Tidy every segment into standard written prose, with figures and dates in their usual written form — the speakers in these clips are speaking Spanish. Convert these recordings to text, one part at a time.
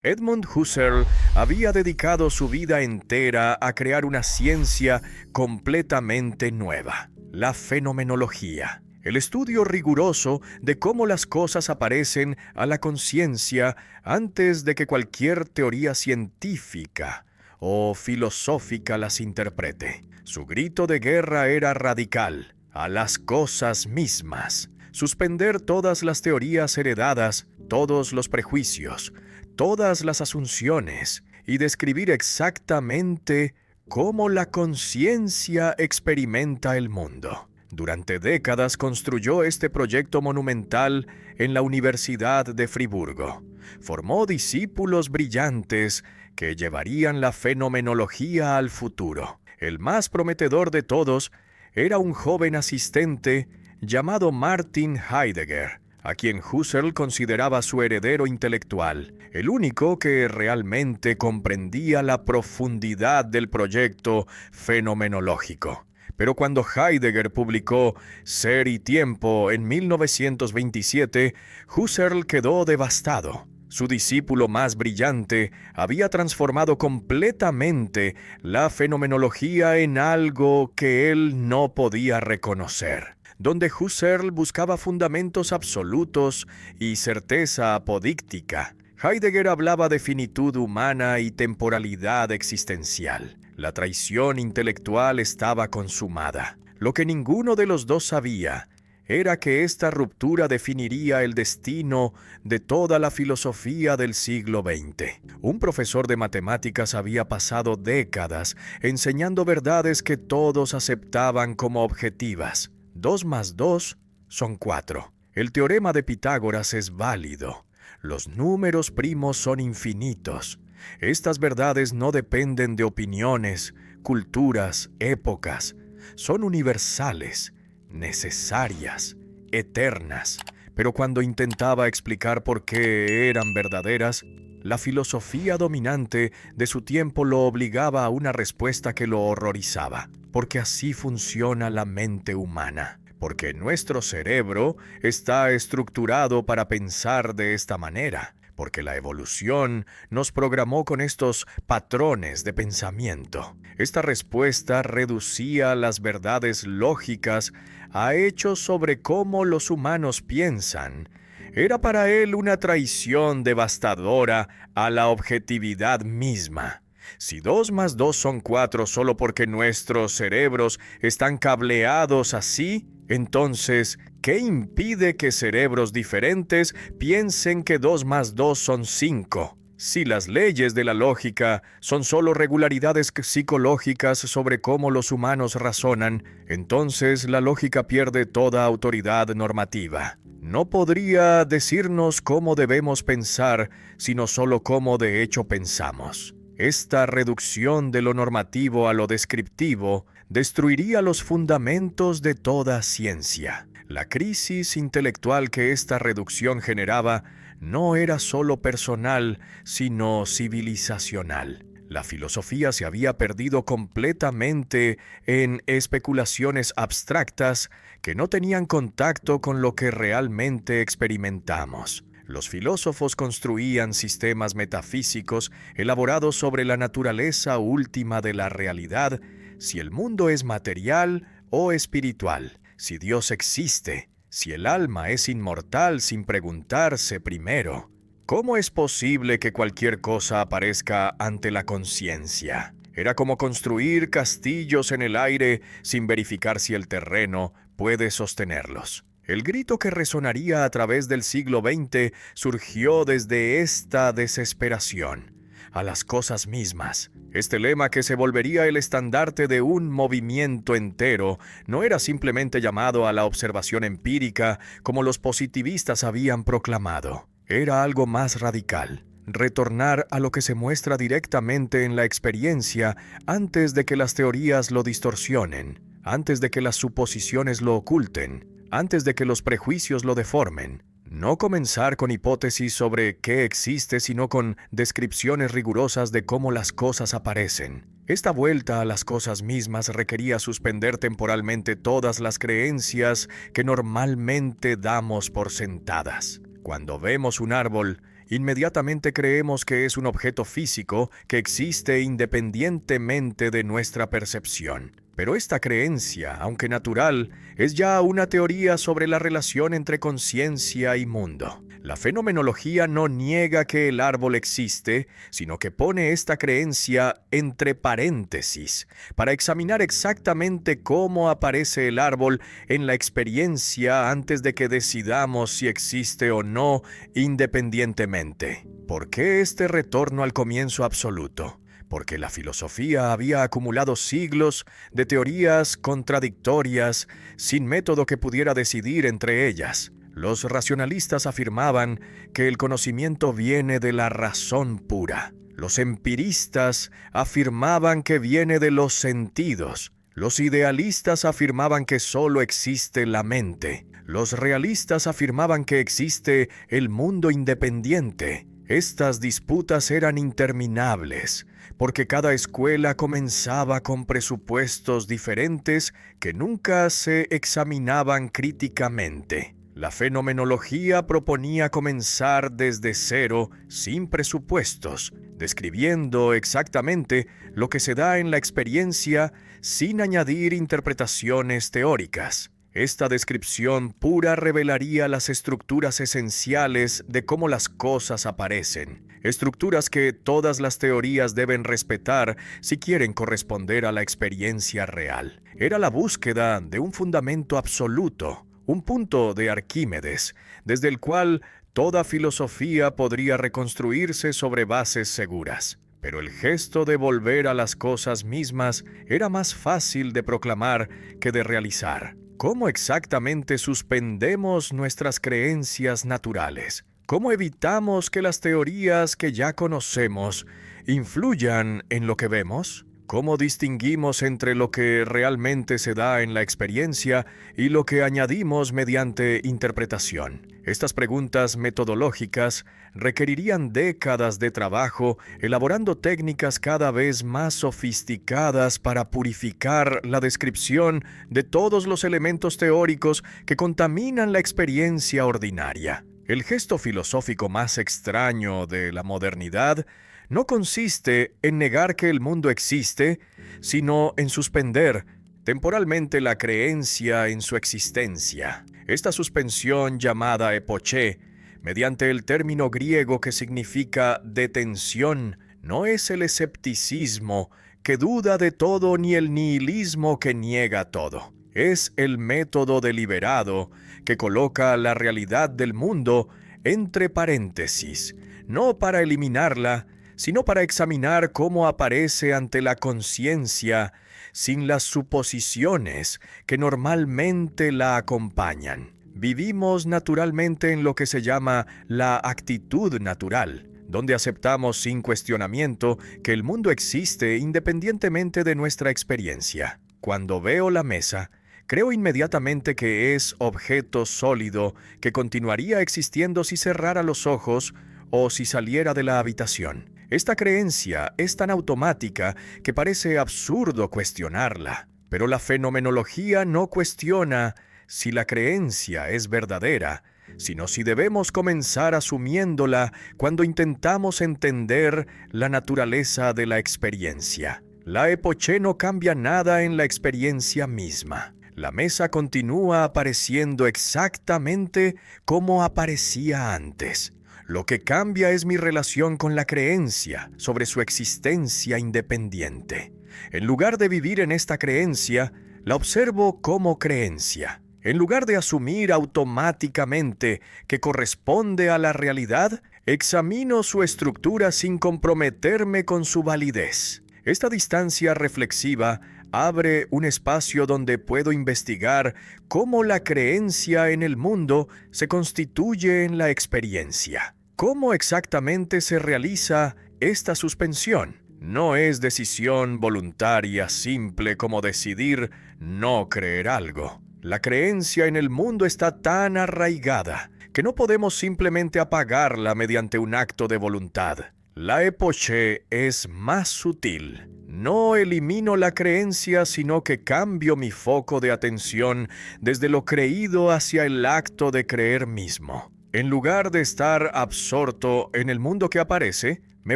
Edmund Husserl había dedicado su vida entera a crear una ciencia completamente nueva, la fenomenología, el estudio riguroso de cómo las cosas aparecen a la conciencia antes de que cualquier teoría científica o filosófica las interprete. Su grito de guerra era radical, a las cosas mismas. Suspender todas las teorías heredadas, todos los prejuicios, todas las asunciones y describir exactamente cómo la conciencia experimenta el mundo. Durante décadas construyó este proyecto monumental en la Universidad de Friburgo. Formó discípulos brillantes que llevarían la fenomenología al futuro. El más prometedor de todos era un joven asistente llamado Martin Heidegger, a quien Husserl consideraba su heredero intelectual, el único que realmente comprendía la profundidad del proyecto fenomenológico. Pero cuando Heidegger publicó Ser y Tiempo en 1927, Husserl quedó devastado. Su discípulo más brillante había transformado completamente la fenomenología en algo que él no podía reconocer. Donde Husserl buscaba fundamentos absolutos y certeza apodíctica, Heidegger hablaba de finitud humana y temporalidad existencial. La traición intelectual estaba consumada. Lo que ninguno de los dos sabía era que esta ruptura definiría el destino de toda la filosofía del siglo XX. Un profesor de matemáticas había pasado décadas enseñando verdades que todos aceptaban como objetivas. 2 más 2 son 4. El teorema de Pitágoras es válido. Los números primos son infinitos. Estas verdades no dependen de opiniones, culturas, épocas. Son universales, necesarias, eternas. Pero cuando intentaba explicar por qué eran verdaderas, la filosofía dominante de su tiempo lo obligaba a una respuesta que lo horrorizaba. Porque así funciona la mente humana. Porque nuestro cerebro está estructurado para pensar de esta manera. Porque la evolución nos programó con estos patrones de pensamiento. Esta respuesta reducía las verdades lógicas a hechos sobre cómo los humanos piensan. Era para él una traición devastadora a la objetividad misma. Si 2 más 2 son 4 solo porque nuestros cerebros están cableados así, entonces, ¿qué impide que cerebros diferentes piensen que 2 más 2 son 5? Si las leyes de la lógica son solo regularidades psicológicas sobre cómo los humanos razonan, entonces la lógica pierde toda autoridad normativa. No podría decirnos cómo debemos pensar, sino solo cómo de hecho pensamos. Esta reducción de lo normativo a lo descriptivo destruiría los fundamentos de toda ciencia. La crisis intelectual que esta reducción generaba no era solo personal, sino civilizacional. La filosofía se había perdido completamente en especulaciones abstractas que no tenían contacto con lo que realmente experimentamos. Los filósofos construían sistemas metafísicos elaborados sobre la naturaleza última de la realidad, si el mundo es material o espiritual, si Dios existe, si el alma es inmortal sin preguntarse primero, ¿cómo es posible que cualquier cosa aparezca ante la conciencia? Era como construir castillos en el aire sin verificar si el terreno puede sostenerlos. El grito que resonaría a través del siglo XX surgió desde esta desesperación. A las cosas mismas. Este lema, que se volvería el estandarte de un movimiento entero, no era simplemente llamado a la observación empírica como los positivistas habían proclamado. Era algo más radical. Retornar a lo que se muestra directamente en la experiencia antes de que las teorías lo distorsionen, antes de que las suposiciones lo oculten, antes de que los prejuicios lo deformen. No comenzar con hipótesis sobre qué existe, sino con descripciones rigurosas de cómo las cosas aparecen. Esta vuelta a las cosas mismas requería suspender temporalmente todas las creencias que normalmente damos por sentadas. Cuando vemos un árbol inmediatamente creemos que es un objeto físico que existe independientemente de nuestra percepción. Pero esta creencia, aunque natural, es ya una teoría sobre la relación entre conciencia y mundo. La fenomenología no niega que el árbol existe, sino que pone esta creencia entre paréntesis para examinar exactamente cómo aparece el árbol en la experiencia antes de que decidamos si existe o no independientemente. ¿Por qué este retorno al comienzo absoluto? Porque la filosofía había acumulado siglos de teorías contradictorias sin método que pudiera decidir entre ellas. Los racionalistas afirmaban que el conocimiento viene de la razón pura. Los empiristas afirmaban que viene de los sentidos. Los idealistas afirmaban que solo existe la mente. Los realistas afirmaban que existe el mundo independiente. Estas disputas eran interminables, porque cada escuela comenzaba con presupuestos diferentes que nunca se examinaban críticamente. La fenomenología proponía comenzar desde cero, sin presupuestos, describiendo exactamente lo que se da en la experiencia sin añadir interpretaciones teóricas. Esta descripción pura revelaría las estructuras esenciales de cómo las cosas aparecen, estructuras que todas las teorías deben respetar si quieren corresponder a la experiencia real. Era la búsqueda de un fundamento absoluto, un punto de Arquímedes, desde el cual toda filosofía podría reconstruirse sobre bases seguras. Pero el gesto de volver a las cosas mismas era más fácil de proclamar que de realizar. ¿Cómo exactamente suspendemos nuestras creencias naturales? ¿Cómo evitamos que las teorías que ya conocemos influyan en lo que vemos? ¿Cómo distinguimos entre lo que realmente se da en la experiencia y lo que añadimos mediante interpretación? Estas preguntas metodológicas requerirían décadas de trabajo, elaborando técnicas cada vez más sofisticadas para purificar la descripción de todos los elementos teóricos que contaminan la experiencia ordinaria. El gesto filosófico más extraño de la modernidad no consiste en negar que el mundo existe, sino en suspender temporalmente la creencia en su existencia. Esta suspensión, llamada epoché, mediante el término griego que significa detención, no es el escepticismo que duda de todo ni el nihilismo que niega todo. Es el método deliberado que coloca la realidad del mundo entre paréntesis, no para eliminarla, sino para examinar cómo aparece ante la conciencia sin las suposiciones que normalmente la acompañan. Vivimos naturalmente en lo que se llama la actitud natural, donde aceptamos sin cuestionamiento que el mundo existe independientemente de nuestra experiencia. Cuando veo la mesa, creo inmediatamente que es objeto sólido que continuaría existiendo si cerrara los ojos o si saliera de la habitación. Esta creencia es tan automática que parece absurdo cuestionarla, pero la fenomenología no cuestiona si la creencia es verdadera, sino si debemos comenzar asumiéndola cuando intentamos entender la naturaleza de la experiencia. La epoché no cambia nada en la experiencia misma. La mesa continúa apareciendo exactamente como aparecía antes. Lo que cambia es mi relación con la creencia sobre su existencia independiente. En lugar de vivir en esta creencia, la observo como creencia. En lugar de asumir automáticamente que corresponde a la realidad, examino su estructura sin comprometerme con su validez. Esta distancia reflexiva abre un espacio donde puedo investigar cómo la creencia en el mundo se constituye en la experiencia. ¿Cómo exactamente se realiza esta suspensión? No es decisión voluntaria simple como decidir no creer algo. La creencia en el mundo está tan arraigada que no podemos simplemente apagarla mediante un acto de voluntad. La epoché es más sutil. No elimino la creencia, sino que cambio mi foco de atención desde lo creído hacia el acto de creer mismo. En lugar de estar absorto en el mundo que aparece, me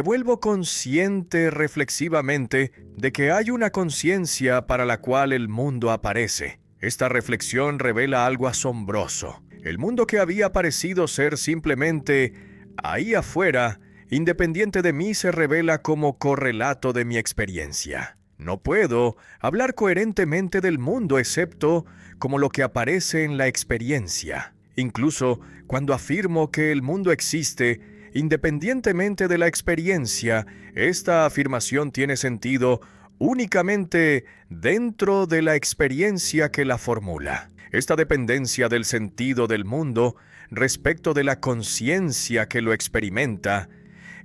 vuelvo consciente reflexivamente de que hay una conciencia para la cual el mundo aparece. Esta reflexión revela algo asombroso. El mundo que había parecido ser simplemente ahí afuera, independiente de mí, se revela como correlato de mi experiencia. No puedo hablar coherentemente del mundo excepto como lo que aparece en la experiencia. Incluso cuando afirmo que el mundo existe, independientemente de la experiencia, esta afirmación tiene sentido únicamente dentro de la experiencia que la formula. Esta dependencia del sentido del mundo respecto de la conciencia que lo experimenta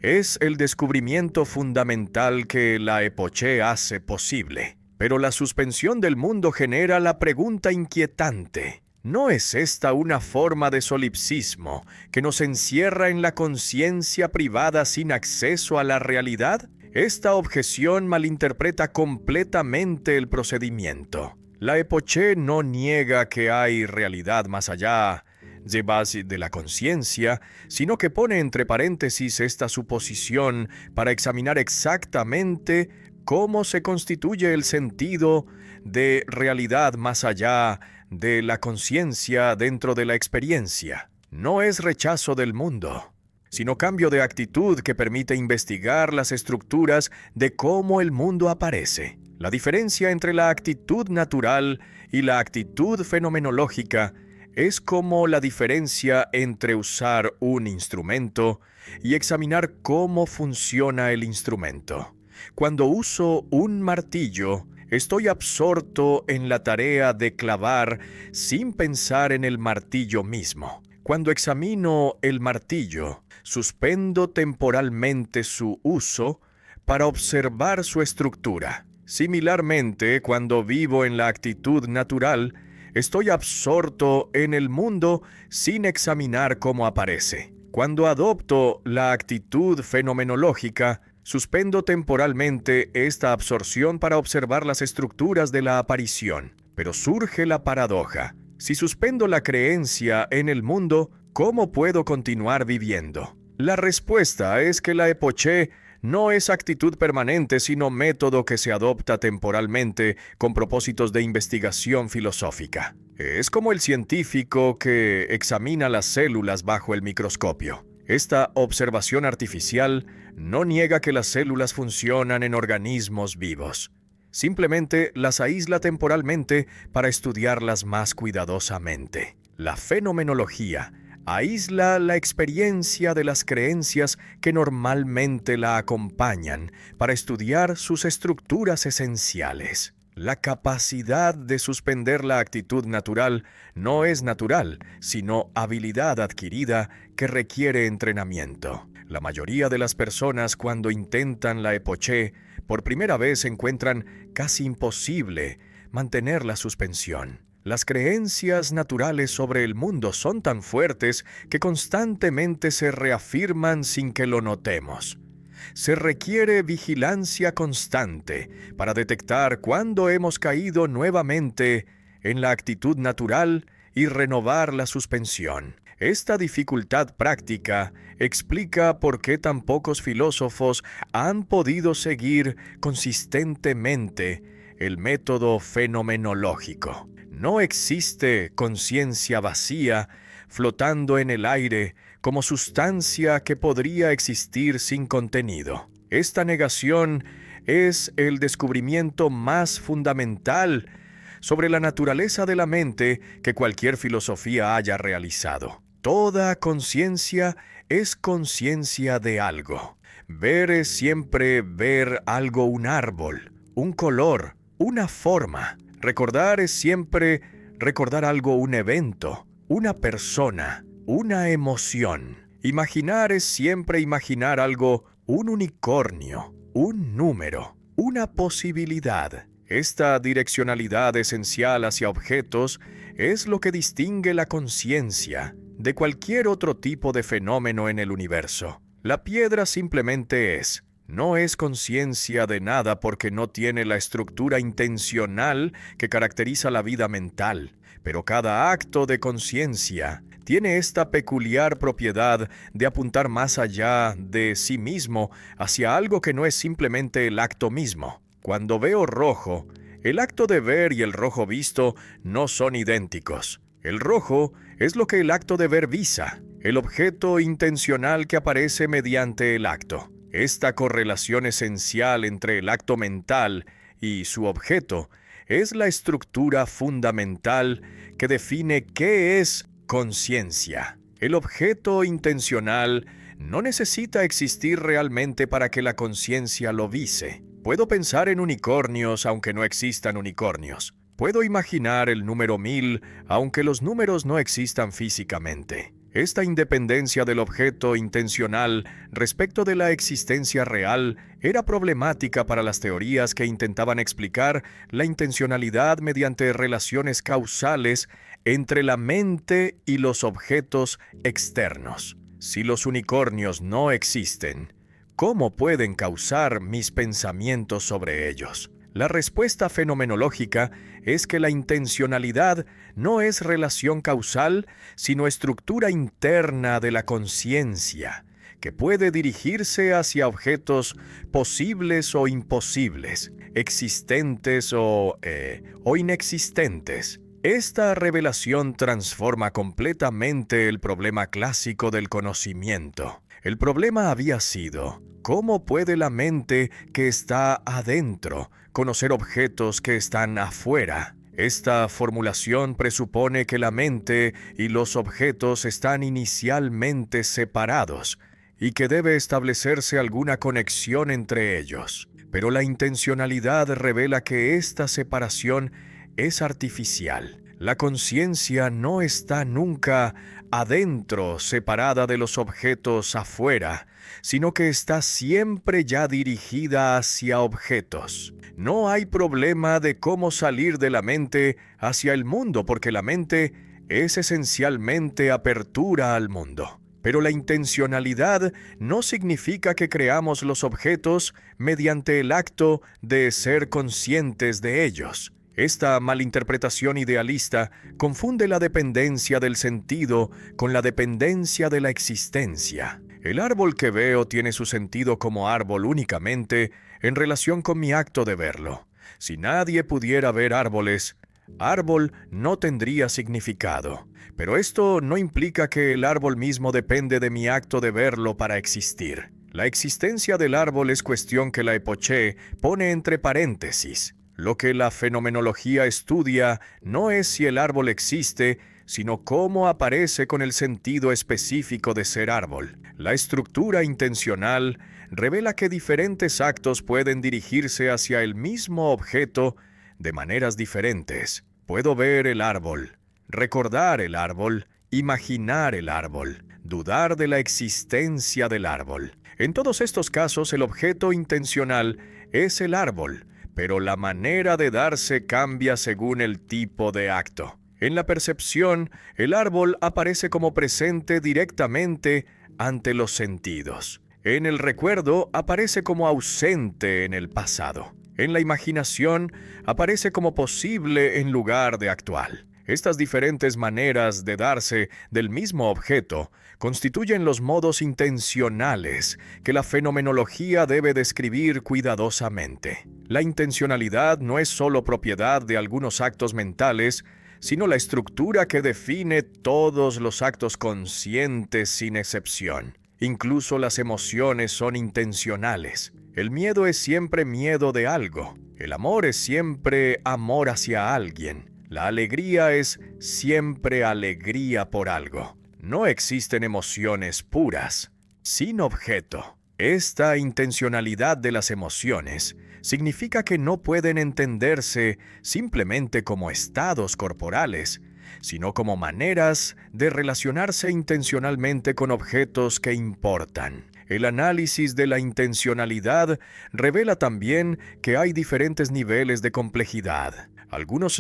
es el descubrimiento fundamental que la epoché hace posible. Pero la suspensión del mundo genera la pregunta inquietante: ¿no es esta una forma de solipsismo que nos encierra en la conciencia privada sin acceso a la realidad? Esta objeción malinterpreta completamente el procedimiento. La epoché no niega que hay realidad más allá de la conciencia, sino que pone entre paréntesis esta suposición para examinar exactamente cómo se constituye el sentido de realidad más allá de la conciencia dentro de la experiencia. No es rechazo del mundo, sino cambio de actitud que permite investigar las estructuras de cómo el mundo aparece. La diferencia entre la actitud natural y la actitud fenomenológica es como la diferencia entre usar un instrumento y examinar cómo funciona el instrumento. Cuando uso un martillo, estoy absorto en la tarea de clavar sin pensar en el martillo mismo. Cuando examino el martillo, suspendo temporalmente su uso para observar su estructura. Similarmente, cuando vivo en la actitud natural, estoy absorto en el mundo sin examinar cómo aparece. Cuando adopto la actitud fenomenológica, suspendo temporalmente esta absorción para observar las estructuras de la aparición. Pero surge la paradoja. Si suspendo la creencia en el mundo, ¿cómo puedo continuar viviendo? La respuesta es que la epoché no es actitud permanente, sino método que se adopta temporalmente con propósitos de investigación filosófica. Es como el científico que examina las células bajo el microscopio. Esta observación artificial no niega que las células funcionan en organismos vivos. Simplemente las aísla temporalmente para estudiarlas más cuidadosamente. La fenomenología aísla la experiencia de las creencias que normalmente la acompañan para estudiar sus estructuras esenciales. La capacidad de suspender la actitud natural no es natural, sino habilidad adquirida que requiere entrenamiento. La mayoría de las personas, cuando intentan la epoché, por primera vez encuentran casi imposible mantener la suspensión. Las creencias naturales sobre el mundo son tan fuertes que constantemente se reafirman sin que lo notemos. Se requiere vigilancia constante para detectar cuándo hemos caído nuevamente en la actitud natural y renovar la suspensión. Esta dificultad práctica explica por qué tan pocos filósofos han podido seguir consistentemente el método fenomenológico. No existe conciencia vacía flotando en el aire como sustancia que podría existir sin contenido. Esta negación es el descubrimiento más fundamental sobre la naturaleza de la mente que cualquier filosofía haya realizado. Toda conciencia es conciencia de algo. Ver es siempre ver algo, un árbol, un color, una forma. Recordar es siempre recordar algo, un evento, una persona, una emoción. Imaginar es siempre imaginar algo, un unicornio, un número, una posibilidad. Esta direccionalidad esencial hacia objetos es lo que distingue la conciencia de cualquier otro tipo de fenómeno en el universo. La piedra simplemente es. No es conciencia de nada porque no tiene la estructura intencional que caracteriza la vida mental, pero cada acto de conciencia tiene esta peculiar propiedad de apuntar más allá de sí mismo hacia algo que no es simplemente el acto mismo. Cuando veo rojo, el acto de ver y el rojo visto no son idénticos. El rojo es lo que el acto de ver visa, el objeto intencional que aparece mediante el acto. Esta correlación esencial entre el acto mental y su objeto es la estructura fundamental que define qué es conciencia. El objeto intencional no necesita existir realmente para que la conciencia lo vise. Puedo pensar en unicornios aunque no existan unicornios. Puedo imaginar el número 1000 aunque los números no existan físicamente. Esta independencia del objeto intencional respecto de la existencia real era problemática para las teorías que intentaban explicar la intencionalidad mediante relaciones causales entre la mente y los objetos externos. Si los unicornios no existen, ¿cómo pueden causar mis pensamientos sobre ellos? La respuesta fenomenológica es que la intencionalidad no es relación causal, sino estructura interna de la conciencia, que puede dirigirse hacia objetos posibles o imposibles, existentes o inexistentes. Esta revelación transforma completamente el problema clásico del conocimiento. El problema había sido, ¿cómo puede la mente que está adentro conocer objetos que están afuera? Esta formulación presupone que la mente y los objetos están inicialmente separados y que debe establecerse alguna conexión entre ellos. Pero la intencionalidad revela que esta separación es artificial. La conciencia no está nunca adentro, separada de los objetos afuera, sino que está siempre ya dirigida hacia objetos. No hay problema de cómo salir de la mente hacia el mundo, porque la mente es esencialmente apertura al mundo. Pero la intencionalidad no significa que creamos los objetos mediante el acto de ser conscientes de ellos. Esta malinterpretación idealista confunde la dependencia del sentido con la dependencia de la existencia. El árbol que veo tiene su sentido como árbol únicamente en relación con mi acto de verlo. Si nadie pudiera ver árboles, árbol no tendría significado. Pero esto no implica que el árbol mismo depende de mi acto de verlo para existir. La existencia del árbol es cuestión que la Epoché pone entre paréntesis. Lo que la fenomenología estudia no es si el árbol existe, sino cómo aparece con el sentido específico de ser árbol. La estructura intencional revela que diferentes actos pueden dirigirse hacia el mismo objeto de maneras diferentes. Puedo ver el árbol, recordar el árbol, imaginar el árbol, dudar de la existencia del árbol. En todos estos casos, el objeto intencional es el árbol, pero la manera de darse cambia según el tipo de acto. En la percepción, el árbol aparece como presente directamente ante los sentidos. En el recuerdo, aparece como ausente en el pasado. En la imaginación, aparece como posible en lugar de actual. Estas diferentes maneras de darse del mismo objeto constituyen los modos intencionales que la fenomenología debe describir cuidadosamente. La intencionalidad no es solo propiedad de algunos actos mentales, sino la estructura que define todos los actos conscientes sin excepción. Incluso las emociones son intencionales. El miedo es siempre miedo de algo. El amor es siempre amor hacia alguien. La alegría es siempre alegría por algo. No existen emociones puras, sin objeto. Esta intencionalidad de las emociones significa que no pueden entenderse simplemente como estados corporales, sino como maneras de relacionarse intencionalmente con objetos que importan. El análisis de la intencionalidad revela también que hay diferentes niveles de complejidad. Algunos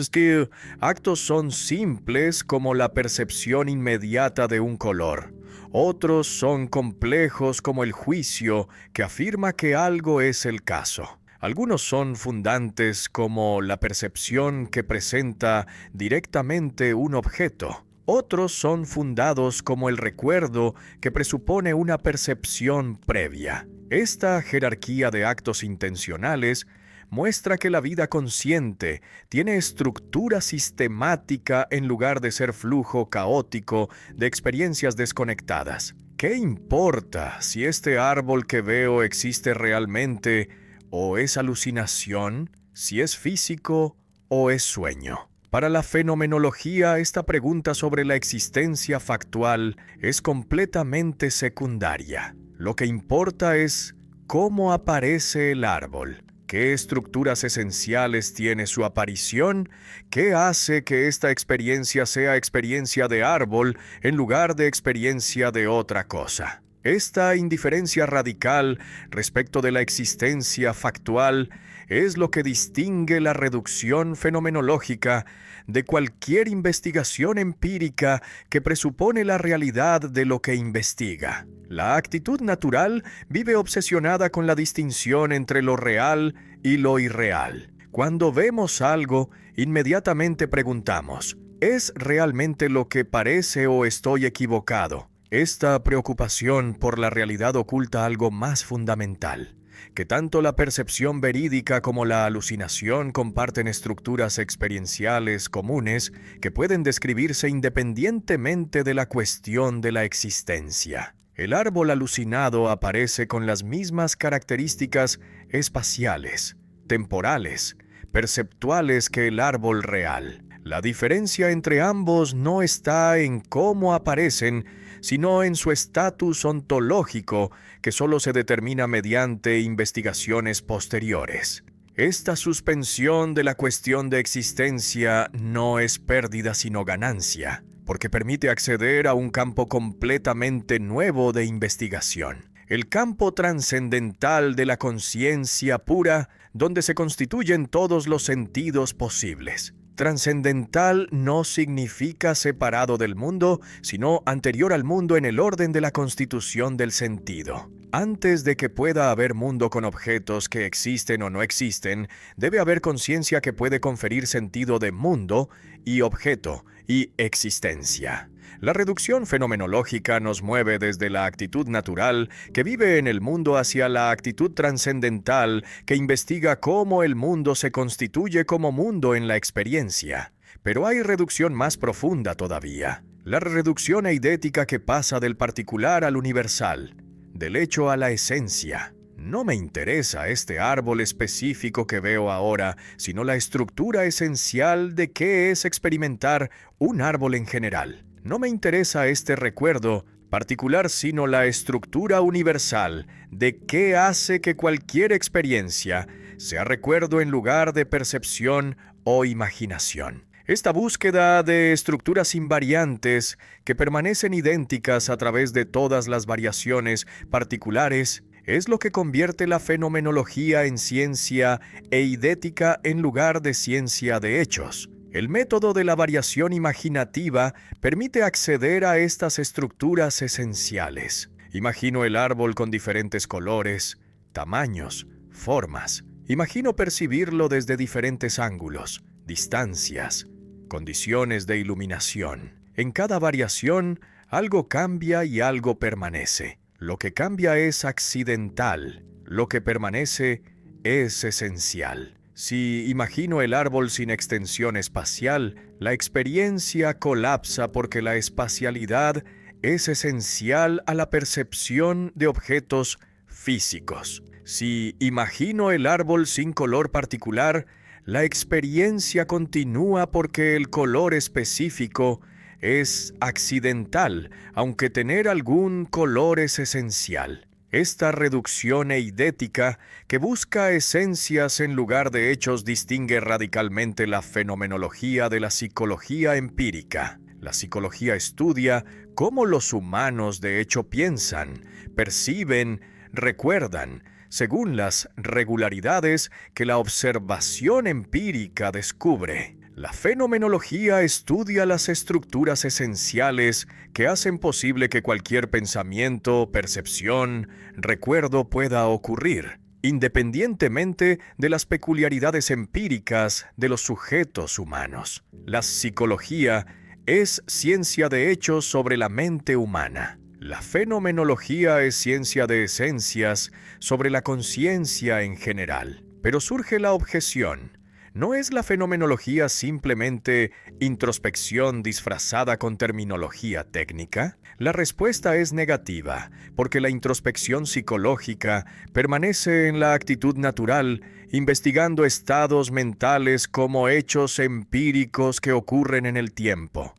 actos son simples como la percepción inmediata de un color. Otros son complejos como el juicio que afirma que algo es el caso. Algunos son fundantes como la percepción que presenta directamente un objeto. Otros son fundados como el recuerdo, que presupone una percepción previa. Esta jerarquía de actos intencionales muestra que la vida consciente tiene estructura sistemática en lugar de ser flujo caótico de experiencias desconectadas. ¿Qué importa si este árbol que veo existe realmente o es alucinación, si es físico o es sueño? Para la fenomenología, esta pregunta sobre la existencia factual es completamente secundaria. Lo que importa es cómo aparece el árbol, qué estructuras esenciales tiene su aparición, qué hace que esta experiencia sea experiencia de árbol en lugar de experiencia de otra cosa. Esta indiferencia radical respecto de la existencia factual es lo que distingue la reducción fenomenológica de cualquier investigación empírica que presupone la realidad de lo que investiga. La actitud natural vive obsesionada con la distinción entre lo real y lo irreal. Cuando vemos algo, inmediatamente preguntamos, ¿es realmente lo que parece o estoy equivocado? Esta preocupación por la realidad oculta algo más fundamental, que tanto la percepción verídica como la alucinación comparten estructuras experienciales comunes que pueden describirse independientemente de la cuestión de la existencia. El árbol alucinado aparece con las mismas características espaciales, temporales, perceptuales que el árbol real. La diferencia entre ambos no está en cómo aparecen, sino en su estatus ontológico, que solo se determina mediante investigaciones posteriores. Esta suspensión de la cuestión de existencia no es pérdida sino ganancia, porque permite acceder a un campo completamente nuevo de investigación. El campo trascendental de la conciencia pura, donde se constituyen todos los sentidos posibles. Trascendental no significa separado del mundo, sino anterior al mundo en el orden de la constitución del sentido. Antes de que pueda haber mundo con objetos que existen o no existen, debe haber conciencia que puede conferir sentido de mundo y objeto y existencia. La reducción fenomenológica nos mueve desde la actitud natural que vive en el mundo hacia la actitud trascendental que investiga cómo el mundo se constituye como mundo en la experiencia. Pero hay reducción más profunda todavía, la reducción eidética que pasa del particular al universal, del hecho a la esencia. No me interesa este árbol específico que veo ahora, sino la estructura esencial de qué es experimentar un árbol en general. No me interesa este recuerdo particular, sino la estructura universal de qué hace que cualquier experiencia sea recuerdo en lugar de percepción o imaginación. Esta búsqueda de estructuras invariantes que permanecen idénticas a través de todas las variaciones particulares es lo que convierte la fenomenología en ciencia eidética en lugar de ciencia de hechos. El método de la variación imaginativa permite acceder a estas estructuras esenciales. Imagino el árbol con diferentes colores, tamaños, formas. Imagino percibirlo desde diferentes ángulos, distancias, condiciones de iluminación. En cada variación, algo cambia y algo permanece. Lo que cambia es accidental, lo que permanece es esencial. Si imagino el árbol sin extensión espacial, la experiencia colapsa porque la espacialidad es esencial a la percepción de objetos físicos. Si imagino el árbol sin color particular, la experiencia continúa porque el color específico es accidental, aunque tener algún color es esencial. Esta reducción eidética, que busca esencias en lugar de hechos, distingue radicalmente la fenomenología de la psicología empírica. La psicología estudia cómo los humanos de hecho piensan, perciben, recuerdan, según las regularidades que la observación empírica descubre. La fenomenología estudia las estructuras esenciales que hacen posible que cualquier pensamiento, percepción, recuerdo pueda ocurrir, independientemente de las peculiaridades empíricas de los sujetos humanos. La psicología es ciencia de hechos sobre la mente humana. La fenomenología es ciencia de esencias sobre la conciencia en general. Pero surge la objeción. ¿No es la fenomenología simplemente introspección disfrazada con terminología técnica? La respuesta es negativa, porque la introspección psicológica permanece en la actitud natural, investigando estados mentales como hechos empíricos que ocurren en el tiempo,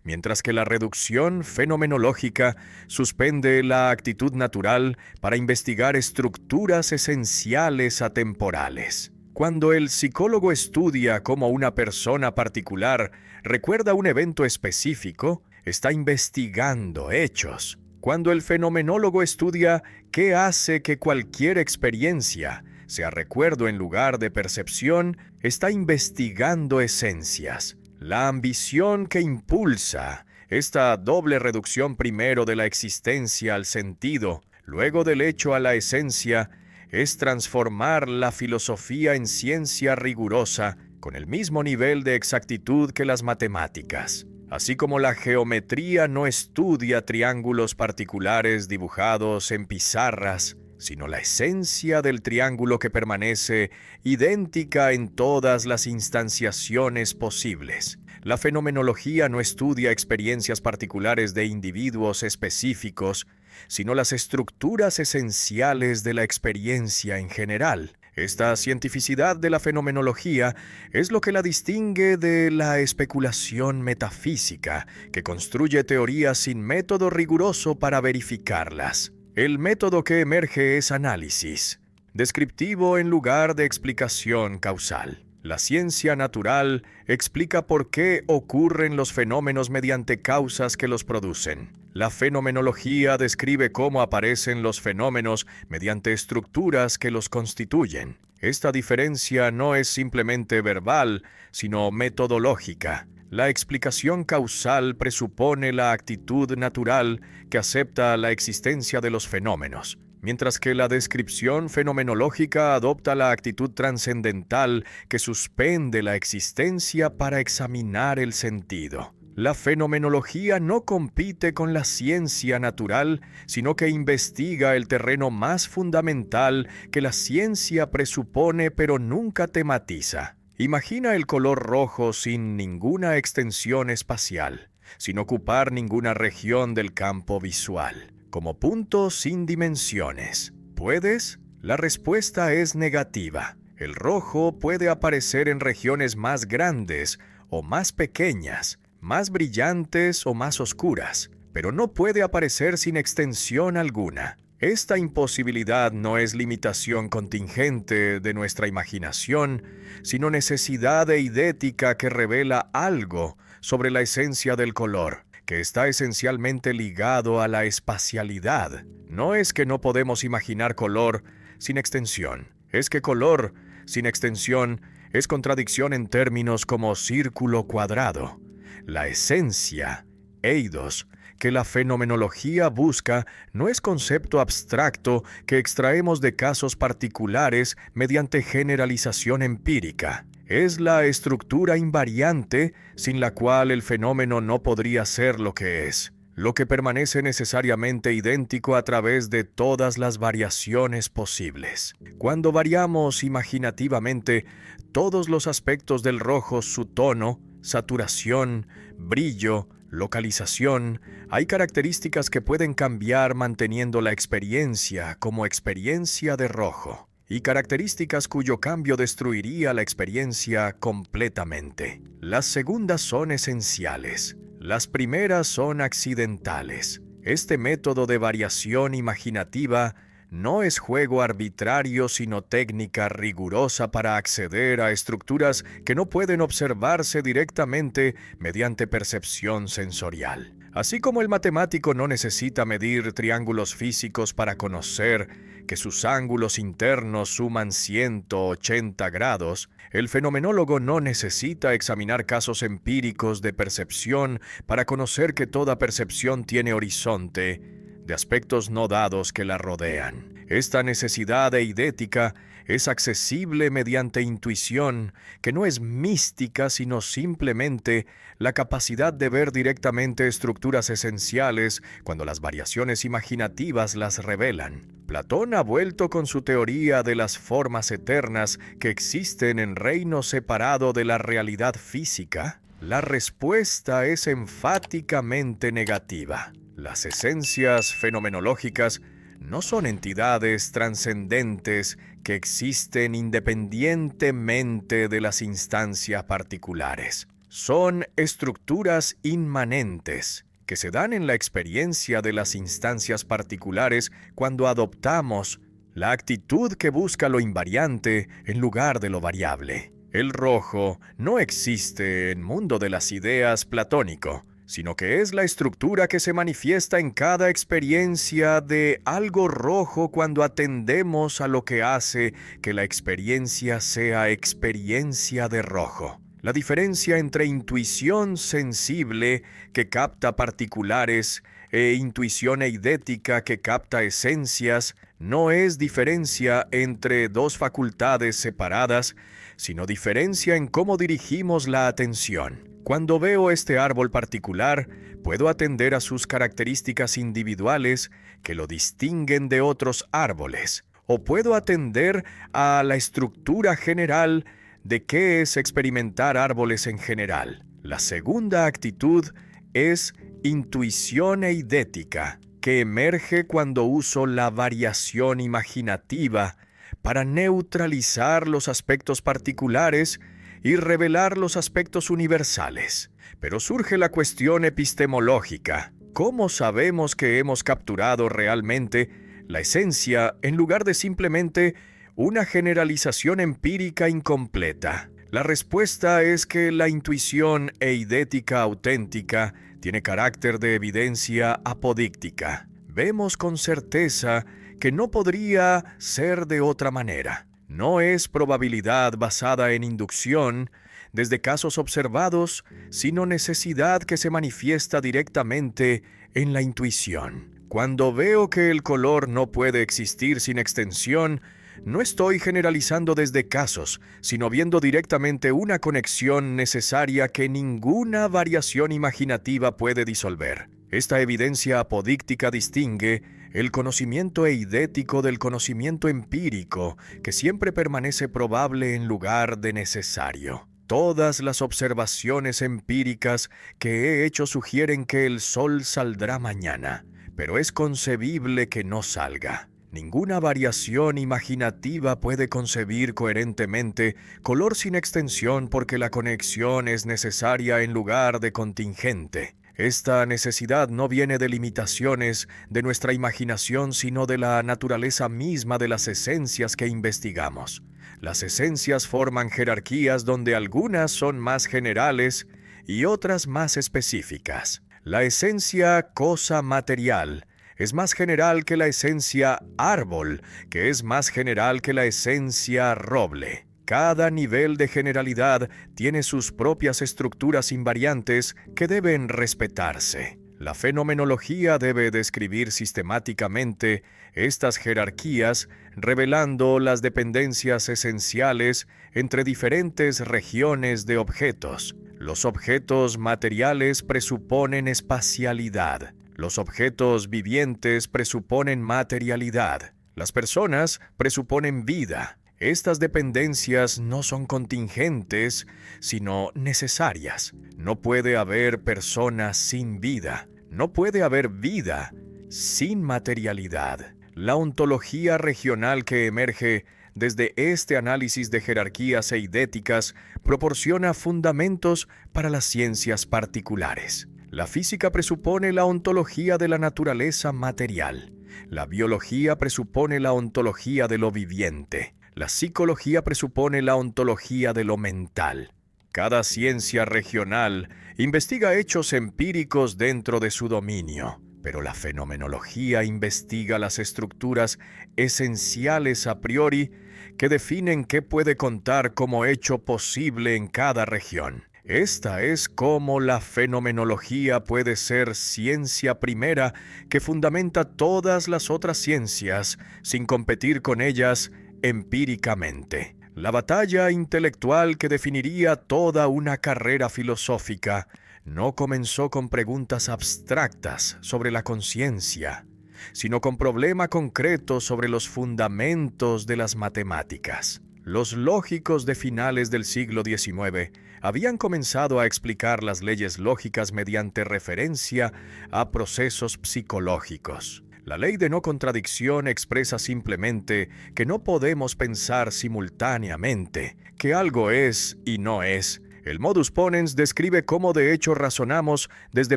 mientras que la reducción fenomenológica suspende la actitud natural para investigar estructuras esenciales atemporales. Cuando el psicólogo estudia cómo una persona particular recuerda un evento específico, está investigando hechos. Cuando el fenomenólogo estudia qué hace que cualquier experiencia sea recuerdo en lugar de percepción, está investigando esencias. La ambición que impulsa esta doble reducción primero de la existencia al sentido, luego del hecho a la esencia, es transformar la filosofía en ciencia rigurosa con el mismo nivel de exactitud que las matemáticas. Así como la geometría no estudia triángulos particulares dibujados en pizarras, sino la esencia del triángulo que permanece idéntica en todas las instanciaciones posibles. La fenomenología no estudia experiencias particulares de individuos específicos, sino las estructuras esenciales de la experiencia en general. Esta cientificidad de la fenomenología es lo que la distingue de la especulación metafísica, que construye teorías sin método riguroso para verificarlas. El método que emerge es análisis, descriptivo en lugar de explicación causal. La ciencia natural explica por qué ocurren los fenómenos mediante causas que los producen. La fenomenología describe cómo aparecen los fenómenos mediante estructuras que los constituyen. Esta diferencia no es simplemente verbal, sino metodológica. La explicación causal presupone la actitud natural que acepta la existencia de los fenómenos, mientras que la descripción fenomenológica adopta la actitud trascendental que suspende la existencia para examinar el sentido. La fenomenología no compite con la ciencia natural, sino que investiga el terreno más fundamental que la ciencia presupone pero nunca tematiza. Imagina el color rojo sin ninguna extensión espacial, sin ocupar ninguna región del campo visual, como punto sin dimensiones. ¿Puedes? La respuesta es negativa. El rojo puede aparecer en regiones más grandes o más pequeñas, más brillantes o más oscuras, pero no puede aparecer sin extensión alguna. Esta imposibilidad no es limitación contingente de nuestra imaginación, sino necesidad eidética que revela algo sobre la esencia del color, que está esencialmente ligado a la espacialidad. No es que no podemos imaginar color sin extensión, es que color sin extensión es contradicción en términos como círculo cuadrado. La esencia, eidos, que la fenomenología busca no es concepto abstracto que extraemos de casos particulares mediante generalización empírica. Es la estructura invariante sin la cual el fenómeno no podría ser lo que es, lo que permanece necesariamente idéntico a través de todas las variaciones posibles. Cuando variamos imaginativamente todos los aspectos del rojo, su tono, saturación, brillo, localización, hay características que pueden cambiar manteniendo la experiencia como experiencia de rojo, y características cuyo cambio destruiría la experiencia completamente. Las segundas son esenciales, las primeras son accidentales. Este método de variación imaginativa no es juego arbitrario, sino técnica rigurosa para acceder a estructuras que no pueden observarse directamente mediante percepción sensorial. Así como el matemático no necesita medir triángulos físicos para conocer que sus ángulos internos suman 180 grados, el fenomenólogo no necesita examinar casos empíricos de percepción para conocer que toda percepción tiene horizonte de aspectos no dados que la rodean. Esta necesidad eidética es accesible mediante intuición, que no es mística, sino simplemente la capacidad de ver directamente estructuras esenciales cuando las variaciones imaginativas las revelan. Platón ha vuelto con su teoría de las formas eternas que existen en reino separado de la realidad física. La respuesta es enfáticamente negativa. Las esencias fenomenológicas no son entidades trascendentes que existen independientemente de las instancias particulares. Son estructuras inmanentes que se dan en la experiencia de las instancias particulares cuando adoptamos la actitud que busca lo invariante en lugar de lo variable. El rojo no existe en mundo de las ideas platónico, sino que es la estructura que se manifiesta en cada experiencia de algo rojo cuando atendemos a lo que hace que la experiencia sea experiencia de rojo. La diferencia entre intuición sensible, que capta particulares, e intuición eidética, que capta esencias, no es diferencia entre dos facultades separadas, sino diferencia en cómo dirigimos la atención. Cuando veo este árbol particular, puedo atender a sus características individuales que lo distinguen de otros árboles, o puedo atender a la estructura general de qué es experimentar árboles en general. La segunda actitud es intuición eidética, que emerge cuando uso la variación imaginativa para neutralizar los aspectos particulares y revelar los aspectos universales. Pero surge la cuestión epistemológica. ¿Cómo sabemos que hemos capturado realmente la esencia en lugar de simplemente una generalización empírica incompleta? La respuesta es que la intuición eidética auténtica tiene carácter de evidencia apodíctica. Vemos con certeza que no podría ser de otra manera. No es probabilidad basada en inducción desde casos observados, sino necesidad que se manifiesta directamente en la intuición. Cuando veo que el color no puede existir sin extensión, no estoy generalizando desde casos, sino viendo directamente una conexión necesaria que ninguna variación imaginativa puede disolver. Esta evidencia apodíctica distingue el conocimiento eidético del conocimiento empírico, que siempre permanece probable en lugar de necesario. Todas las observaciones empíricas que he hecho sugieren que el sol saldrá mañana, pero es concebible que no salga. Ninguna variación imaginativa puede concebir coherentemente color sin extensión porque la conexión es necesaria en lugar de contingente. Esta necesidad no viene de limitaciones de nuestra imaginación, sino de la naturaleza misma de las esencias que investigamos. Las esencias forman jerarquías donde algunas son más generales y otras más específicas. La esencia cosa material es más general que la esencia árbol, que es más general que la esencia roble. Cada nivel de generalidad tiene sus propias estructuras invariantes que deben respetarse. La fenomenología debe describir sistemáticamente estas jerarquías, revelando las dependencias esenciales entre diferentes regiones de objetos. Los objetos materiales presuponen espacialidad. Los objetos vivientes presuponen materialidad. Las personas presuponen vida. Estas dependencias no son contingentes, sino necesarias. No puede haber personas sin vida. No puede haber vida sin materialidad. La ontología regional que emerge desde este análisis de jerarquías eidéticas proporciona fundamentos para las ciencias particulares. La física presupone la ontología de la naturaleza material. La biología presupone la ontología de lo viviente. La psicología presupone la ontología de lo mental. Cada ciencia regional investiga hechos empíricos dentro de su dominio, pero la fenomenología investiga las estructuras esenciales a priori que definen qué puede contar como hecho posible en cada región. Esta es cómo la fenomenología puede ser ciencia primera que fundamenta todas las otras ciencias sin competir con ellas empíricamente. La batalla intelectual que definiría toda una carrera filosófica no comenzó con preguntas abstractas sobre la conciencia, sino con problema concreto sobre los fundamentos de las matemáticas. Los lógicos de finales del siglo XIX habían comenzado a explicar las leyes lógicas mediante referencia a procesos psicológicos. La ley de no contradicción expresa simplemente que no podemos pensar simultáneamente, que algo es y no es. El modus ponens describe cómo de hecho razonamos desde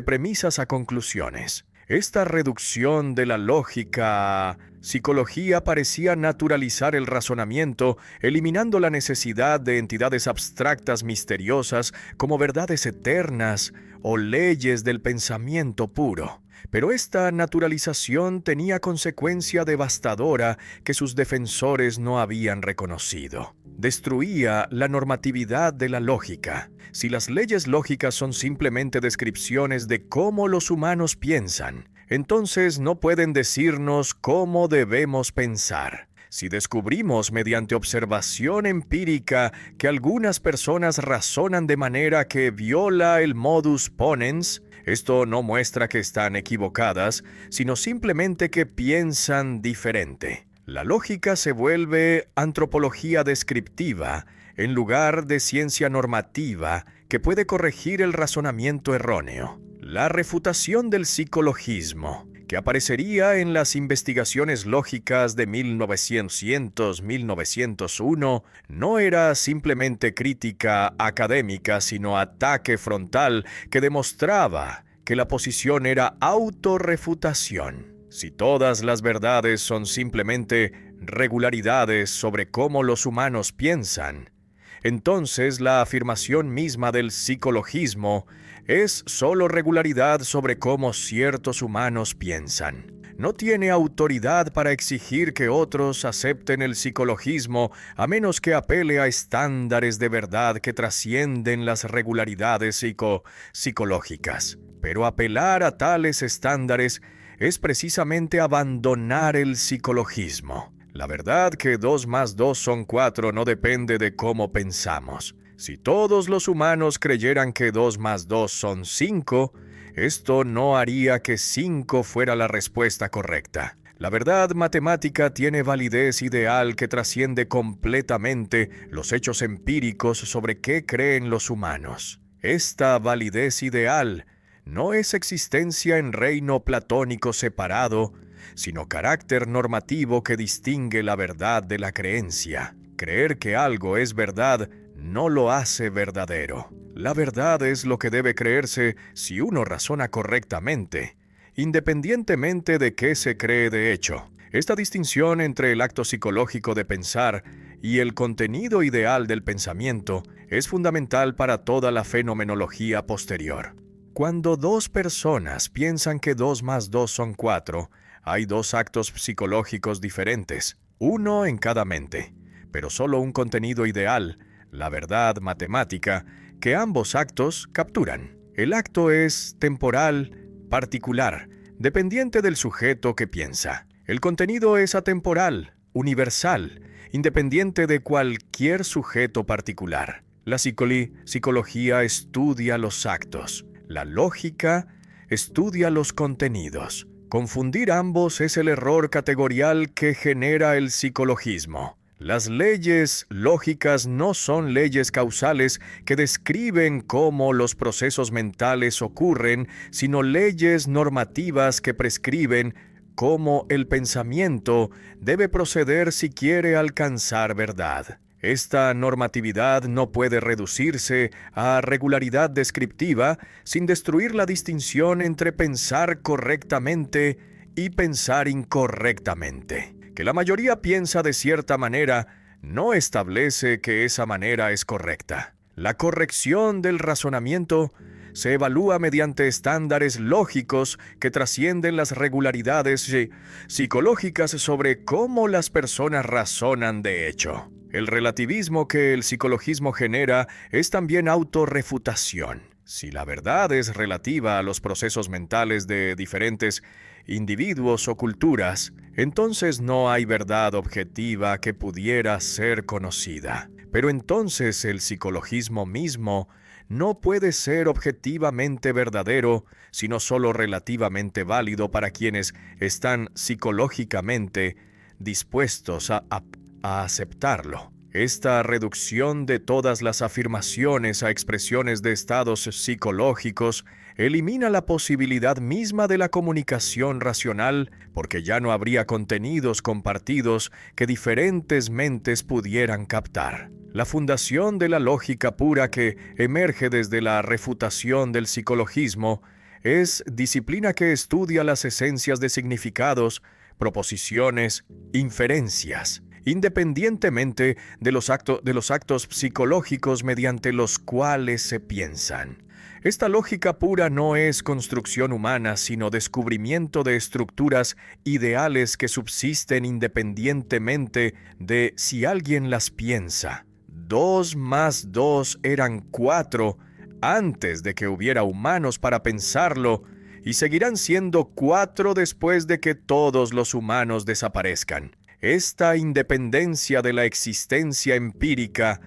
premisas a conclusiones. Esta reducción de la lógica a psicología parecía naturalizar el razonamiento, eliminando la necesidad de entidades abstractas misteriosas como verdades eternas o leyes del pensamiento puro. Pero esta naturalización tenía consecuencia devastadora que sus defensores no habían reconocido. Destruía la normatividad de la lógica. Si las leyes lógicas son simplemente descripciones de cómo los humanos piensan, entonces no pueden decirnos cómo debemos pensar. Si descubrimos mediante observación empírica que algunas personas razonan de manera que viola el modus ponens, esto no muestra que están equivocadas, sino simplemente que piensan diferente. La lógica se vuelve antropología descriptiva en lugar de ciencia normativa que puede corregir el razonamiento erróneo. La refutación del psicologismo, que aparecería en las investigaciones lógicas de 1900-1901, no era simplemente crítica académica, sino ataque frontal que demostraba que la posición era autorrefutación. Si todas las verdades son simplemente regularidades sobre cómo los humanos piensan, entonces la afirmación misma del psicologismo es solo regularidad sobre cómo ciertos humanos piensan. No tiene autoridad para exigir que otros acepten el psicologismo a menos que apele a estándares de verdad que trascienden las regularidades psicológicas. Pero apelar a tales estándares es precisamente abandonar el psicologismo. La verdad que 2 más 2 son 4 no depende de cómo pensamos. Si todos los humanos creyeran que 2 más 2 son 5, esto no haría que 5 fuera la respuesta correcta. La verdad matemática tiene validez ideal que trasciende completamente los hechos empíricos sobre qué creen los humanos. Esta validez ideal no es existencia en reino platónico separado, sino carácter normativo que distingue la verdad de la creencia. Creer que algo es verdad no lo hace verdadero. La verdad es lo que debe creerse si uno razona correctamente, independientemente de qué se cree de hecho. Esta distinción entre el acto psicológico de pensar y el contenido ideal del pensamiento es fundamental para toda la fenomenología posterior. Cuando 2 personas piensan que 2 más 2 son 4, hay 2 actos psicológicos diferentes, uno en cada mente, pero solo un contenido ideal, la verdad matemática, que ambos actos capturan. El acto es temporal, particular, dependiente del sujeto que piensa. El contenido es atemporal, universal, independiente de cualquier sujeto particular. La psicología estudia los actos. La lógica estudia los contenidos. Confundir ambos es el error categorial que genera el psicologismo. Las leyes lógicas no son leyes causales que describen cómo los procesos mentales ocurren, sino leyes normativas que prescriben cómo el pensamiento debe proceder si quiere alcanzar verdad. Esta normatividad no puede reducirse a regularidad descriptiva sin destruir la distinción entre pensar correctamente y pensar incorrectamente. Que la mayoría piensa de cierta manera no establece que esa manera es correcta. La corrección del razonamiento se evalúa mediante estándares lógicos que trascienden las regularidades psicológicas sobre cómo las personas razonan de hecho. El relativismo que el psicologismo genera es también autorrefutación. Si la verdad es relativa a los procesos mentales de diferentes individuos o culturas, entonces no hay verdad objetiva que pudiera ser conocida. Pero entonces el psicologismo mismo no puede ser objetivamente verdadero, sino solo relativamente válido para quienes están psicológicamente dispuestos a aceptarlo. Esta reducción de todas las afirmaciones a expresiones de estados psicológicos elimina la posibilidad misma de la comunicación racional, porque ya no habría contenidos compartidos que diferentes mentes pudieran captar. La fundación de la lógica pura que emerge desde la refutación del psicologismo es disciplina que estudia las esencias de significados, proposiciones, inferencias, independientemente de los actos psicológicos mediante los cuales se piensan. Esta lógica pura no es construcción humana, sino descubrimiento de estructuras ideales que subsisten independientemente de si alguien las piensa. 2 más 2 eran 4 antes de que hubiera humanos para pensarlo, y seguirán siendo 4 después de que todos los humanos desaparezcan. Esta independencia de la existencia empírica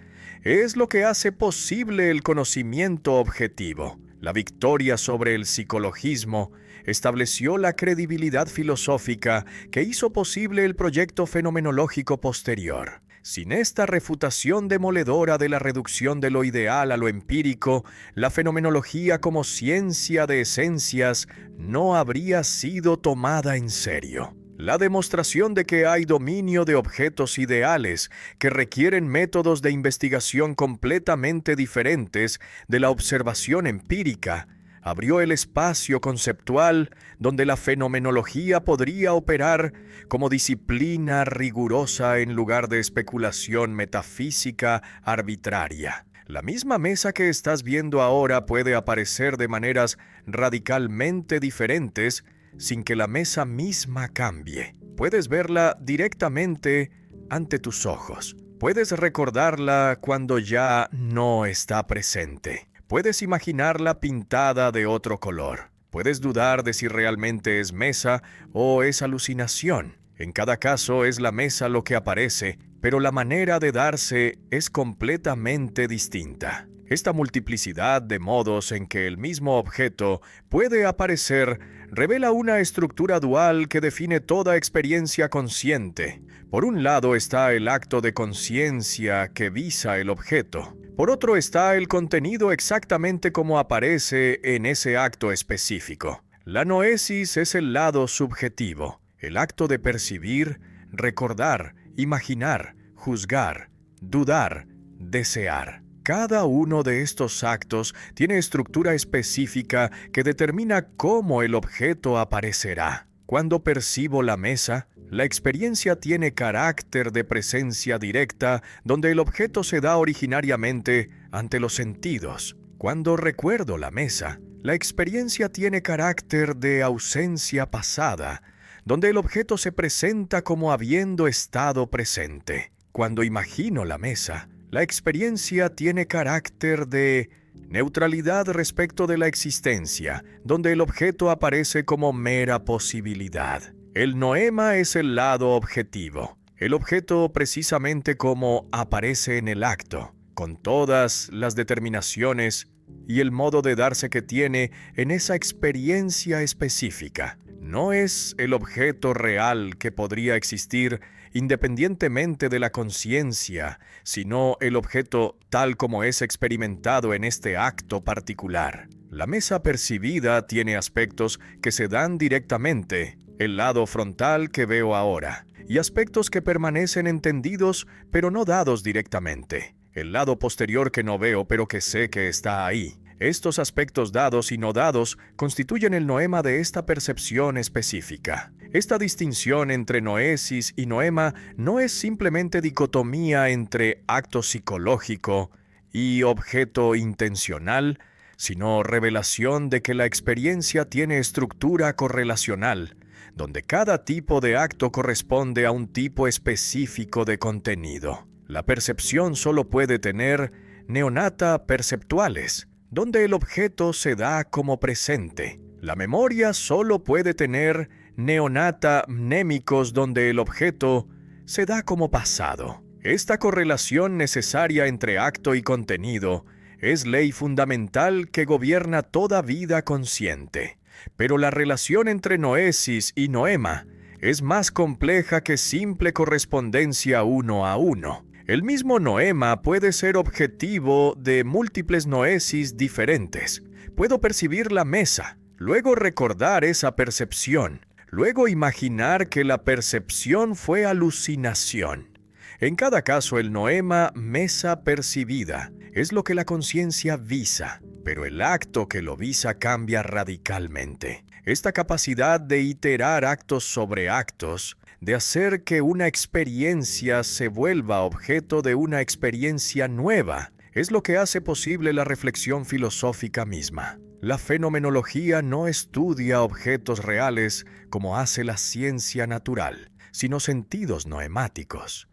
es lo que hace posible el conocimiento objetivo. La victoria sobre el psicologismo estableció la credibilidad filosófica que hizo posible el proyecto fenomenológico posterior. Sin esta refutación demoledora de la reducción de lo ideal a lo empírico, la fenomenología como ciencia de esencias no habría sido tomada en serio. La demostración de que hay dominio de objetos ideales que requieren métodos de investigación completamente diferentes de la observación empírica abrió el espacio conceptual donde la fenomenología podría operar como disciplina rigurosa en lugar de especulación metafísica arbitraria. La misma mesa que estás viendo ahora puede aparecer de maneras radicalmente diferentes sin que la mesa misma cambie. Puedes verla directamente ante tus ojos. Puedes recordarla cuando ya no está presente. Puedes imaginarla pintada de otro color. Puedes dudar de si realmente es mesa o es alucinación. En cada caso es la mesa lo que aparece, pero la manera de darse es completamente distinta. Esta multiplicidad de modos en que el mismo objeto puede aparecer revela una estructura dual que define toda experiencia consciente. Por un lado está el acto de conciencia que visa el objeto. Por otro está el contenido exactamente como aparece en ese acto específico. La noesis es el lado subjetivo, el acto de percibir, recordar, imaginar, juzgar, dudar, desear. Cada uno de estos actos tiene estructura específica que determina cómo el objeto aparecerá. Cuando percibo la mesa, la experiencia tiene carácter de presencia directa, donde el objeto se da originariamente ante los sentidos. Cuando recuerdo la mesa, la experiencia tiene carácter de ausencia pasada, donde el objeto se presenta como habiendo estado presente. Cuando imagino la mesa, la experiencia tiene carácter de neutralidad respecto de la existencia, donde el objeto aparece como mera posibilidad. El noema es el lado objetivo, el objeto precisamente como aparece en el acto, con todas las determinaciones y el modo de darse que tiene en esa experiencia específica. No es el objeto real que podría existir independientemente de la conciencia, sino el objeto tal como es experimentado en este acto particular. La mesa percibida tiene aspectos que se dan directamente, el lado frontal que veo ahora, y aspectos que permanecen entendidos pero no dados directamente, el lado posterior que no veo pero que sé que está ahí. Estos aspectos dados y no dados constituyen el noema de esta percepción específica. Esta distinción entre noesis y noema no es simplemente dicotomía entre acto psicológico y objeto intencional, sino revelación de que la experiencia tiene estructura correlacional, donde cada tipo de acto corresponde a un tipo específico de contenido. La percepción solo puede tener neonata perceptuales, donde el objeto se da como presente. La memoria solo puede tener neonata mnémicos donde el objeto se da como pasado. Esta correlación necesaria entre acto y contenido es ley fundamental que gobierna toda vida consciente. Pero la relación entre noesis y noema es más compleja que simple correspondencia uno a uno. El mismo noema puede ser objetivo de múltiples noesis diferentes. Puedo percibir la mesa, luego recordar esa percepción, luego imaginar que la percepción fue alucinación. En cada caso, el noema mesa percibida es lo que la conciencia visa, pero el acto que lo visa cambia radicalmente. Esta capacidad de iterar actos sobre actos, de hacer que una experiencia se vuelva objeto de una experiencia nueva, es lo que hace posible la reflexión filosófica misma. La fenomenología no estudia objetos reales como hace la ciencia natural, sino sentidos noemáticos.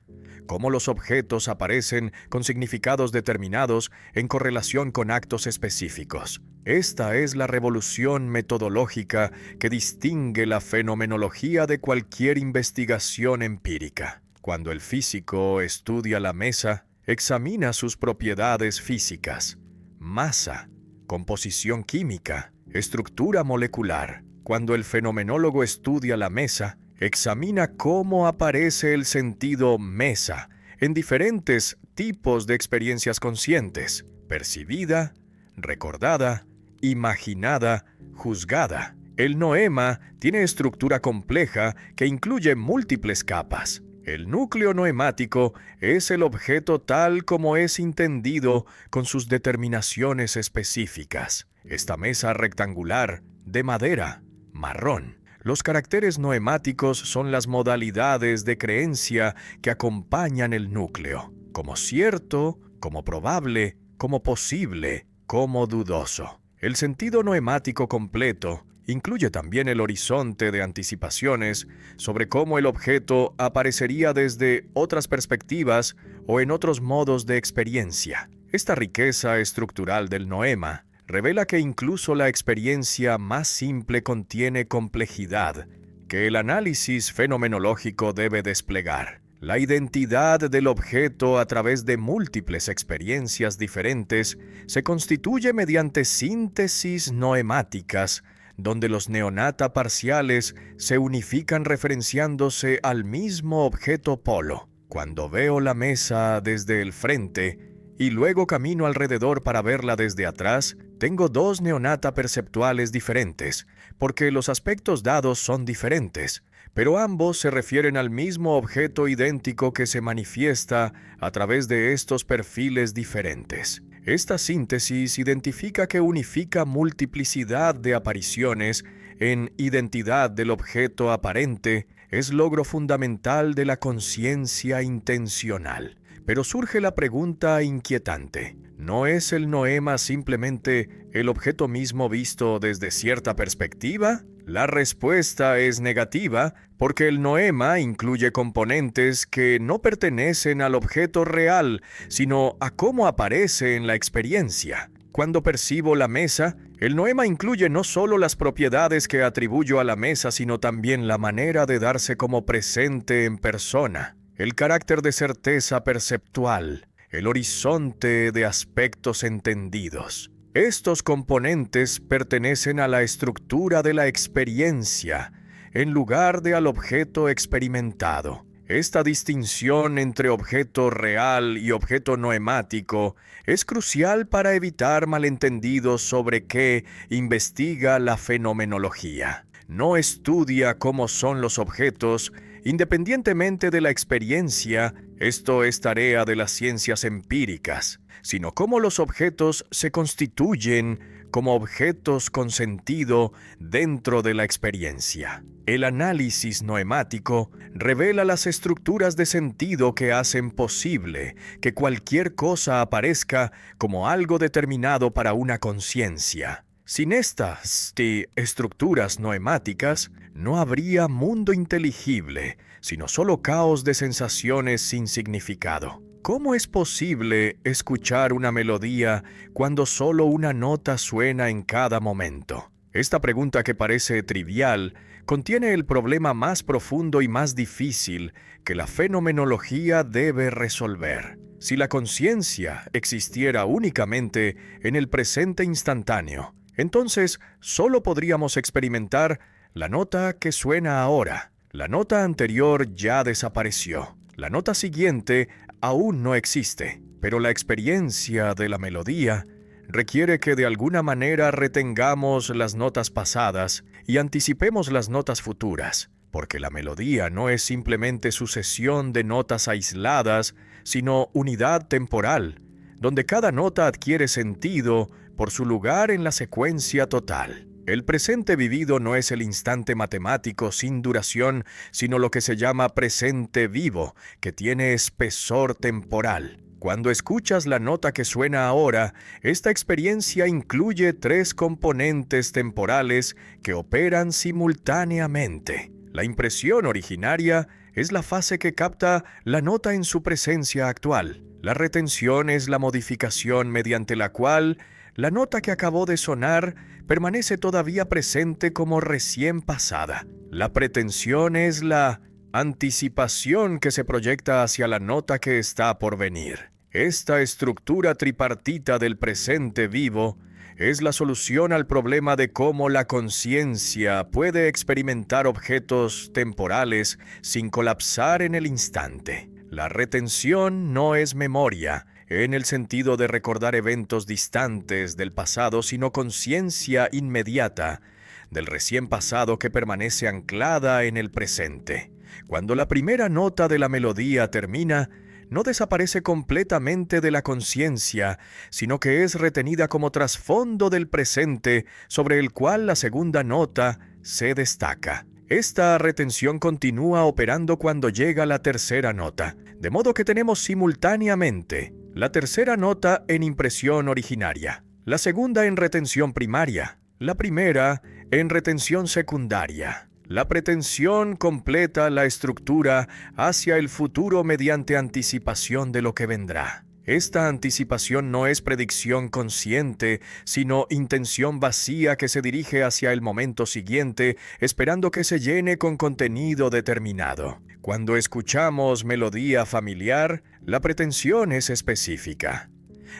Cómo los objetos aparecen con significados determinados en correlación con actos específicos. Esta es la revolución metodológica que distingue la fenomenología de cualquier investigación empírica. Cuando el físico estudia la mesa, examina sus propiedades físicas, masa, composición química, estructura molecular. Cuando el fenomenólogo estudia la mesa, examina cómo aparece el sentido mesa en diferentes tipos de experiencias conscientes: percibida, recordada, imaginada, juzgada. El noema tiene estructura compleja que incluye múltiples capas. El núcleo noemático es el objeto tal como es entendido con sus determinaciones específicas. Esta mesa rectangular, de madera, marrón. Los caracteres noemáticos son las modalidades de creencia que acompañan el núcleo, como cierto, como probable, como posible, como dudoso. El sentido noemático completo incluye también el horizonte de anticipaciones sobre cómo el objeto aparecería desde otras perspectivas o en otros modos de experiencia. Esta riqueza estructural del noema revela que incluso la experiencia más simple contiene complejidad que el análisis fenomenológico debe desplegar. La identidad del objeto a través de múltiples experiencias diferentes se constituye mediante síntesis noemáticas, donde los neonata parciales se unifican referenciándose al mismo objeto polo. Cuando veo la mesa desde el frente y luego camino alrededor para verla desde atrás, tengo dos neonata perceptuales diferentes, porque los aspectos dados son diferentes, pero ambos se refieren al mismo objeto idéntico que se manifiesta a través de estos perfiles diferentes. Esta síntesis identifica que unifica multiplicidad de apariciones en identidad del objeto aparente, es logro fundamental de la conciencia intencional. Pero surge la pregunta inquietante: ¿no es el noema simplemente el objeto mismo visto desde cierta perspectiva? La respuesta es negativa, porque el noema incluye componentes que no pertenecen al objeto real, sino a cómo aparece en la experiencia. Cuando percibo la mesa, el noema incluye no solo las propiedades que atribuyo a la mesa, sino también la manera de darse como presente en persona. El carácter de certeza perceptual, el horizonte de aspectos entendidos. Estos componentes pertenecen a la estructura de la experiencia, en lugar de al objeto experimentado. Esta distinción entre objeto real y objeto noemático es crucial para evitar malentendidos sobre qué investiga la fenomenología. No estudia cómo son los objetos independientemente de la experiencia, esto es tarea de las ciencias empíricas, sino cómo los objetos se constituyen como objetos con sentido dentro de la experiencia. El análisis noemático revela las estructuras de sentido que hacen posible que cualquier cosa aparezca como algo determinado para una conciencia. Sin estas estructuras noemáticas, no habría mundo inteligible, sino solo caos de sensaciones sin significado. ¿Cómo es posible escuchar una melodía cuando solo una nota suena en cada momento? Esta pregunta, que parece trivial, contiene el problema más profundo y más difícil que la fenomenología debe resolver. Si la conciencia existiera únicamente en el presente instantáneo, entonces solo podríamos experimentar la nota que suena ahora. La nota anterior ya desapareció. La nota siguiente aún no existe, pero la experiencia de la melodía requiere que de alguna manera retengamos las notas pasadas y anticipemos las notas futuras, porque la melodía no es simplemente sucesión de notas aisladas, sino unidad temporal, donde cada nota adquiere sentido por su lugar en la secuencia total. El presente vivido no es el instante matemático sin duración, sino lo que se llama presente vivo, que tiene espesor temporal. Cuando escuchas la nota que suena ahora, esta experiencia incluye 3 componentes temporales que operan simultáneamente. La impresión originaria es la fase que capta la nota en su presencia actual. La retención es la modificación mediante la cual la nota que acabó de sonar permanece todavía presente como recién pasada. La pretensión es la anticipación que se proyecta hacia la nota que está por venir. Esta estructura tripartita del presente vivo es la solución al problema de cómo la conciencia puede experimentar objetos temporales sin colapsar en el instante. La retención no es memoria, en el sentido de recordar eventos distantes del pasado, sino conciencia inmediata del recién pasado que permanece anclada en el presente. Cuando la primera nota de la melodía termina, no desaparece completamente de la conciencia, sino que es retenida como trasfondo del presente sobre el cual la segunda nota se destaca. Esta retención continúa operando cuando llega la tercera nota, de modo que tenemos simultáneamente la tercera nota en impresión originaria, la segunda en retención primaria, la primera en retención secundaria. La pretensión completa la estructura hacia el futuro mediante anticipación de lo que vendrá. Esta anticipación no es predicción consciente, sino intención vacía que se dirige hacia el momento siguiente, esperando que se llene con contenido determinado. Cuando escuchamos melodía familiar, la pretensión es específica.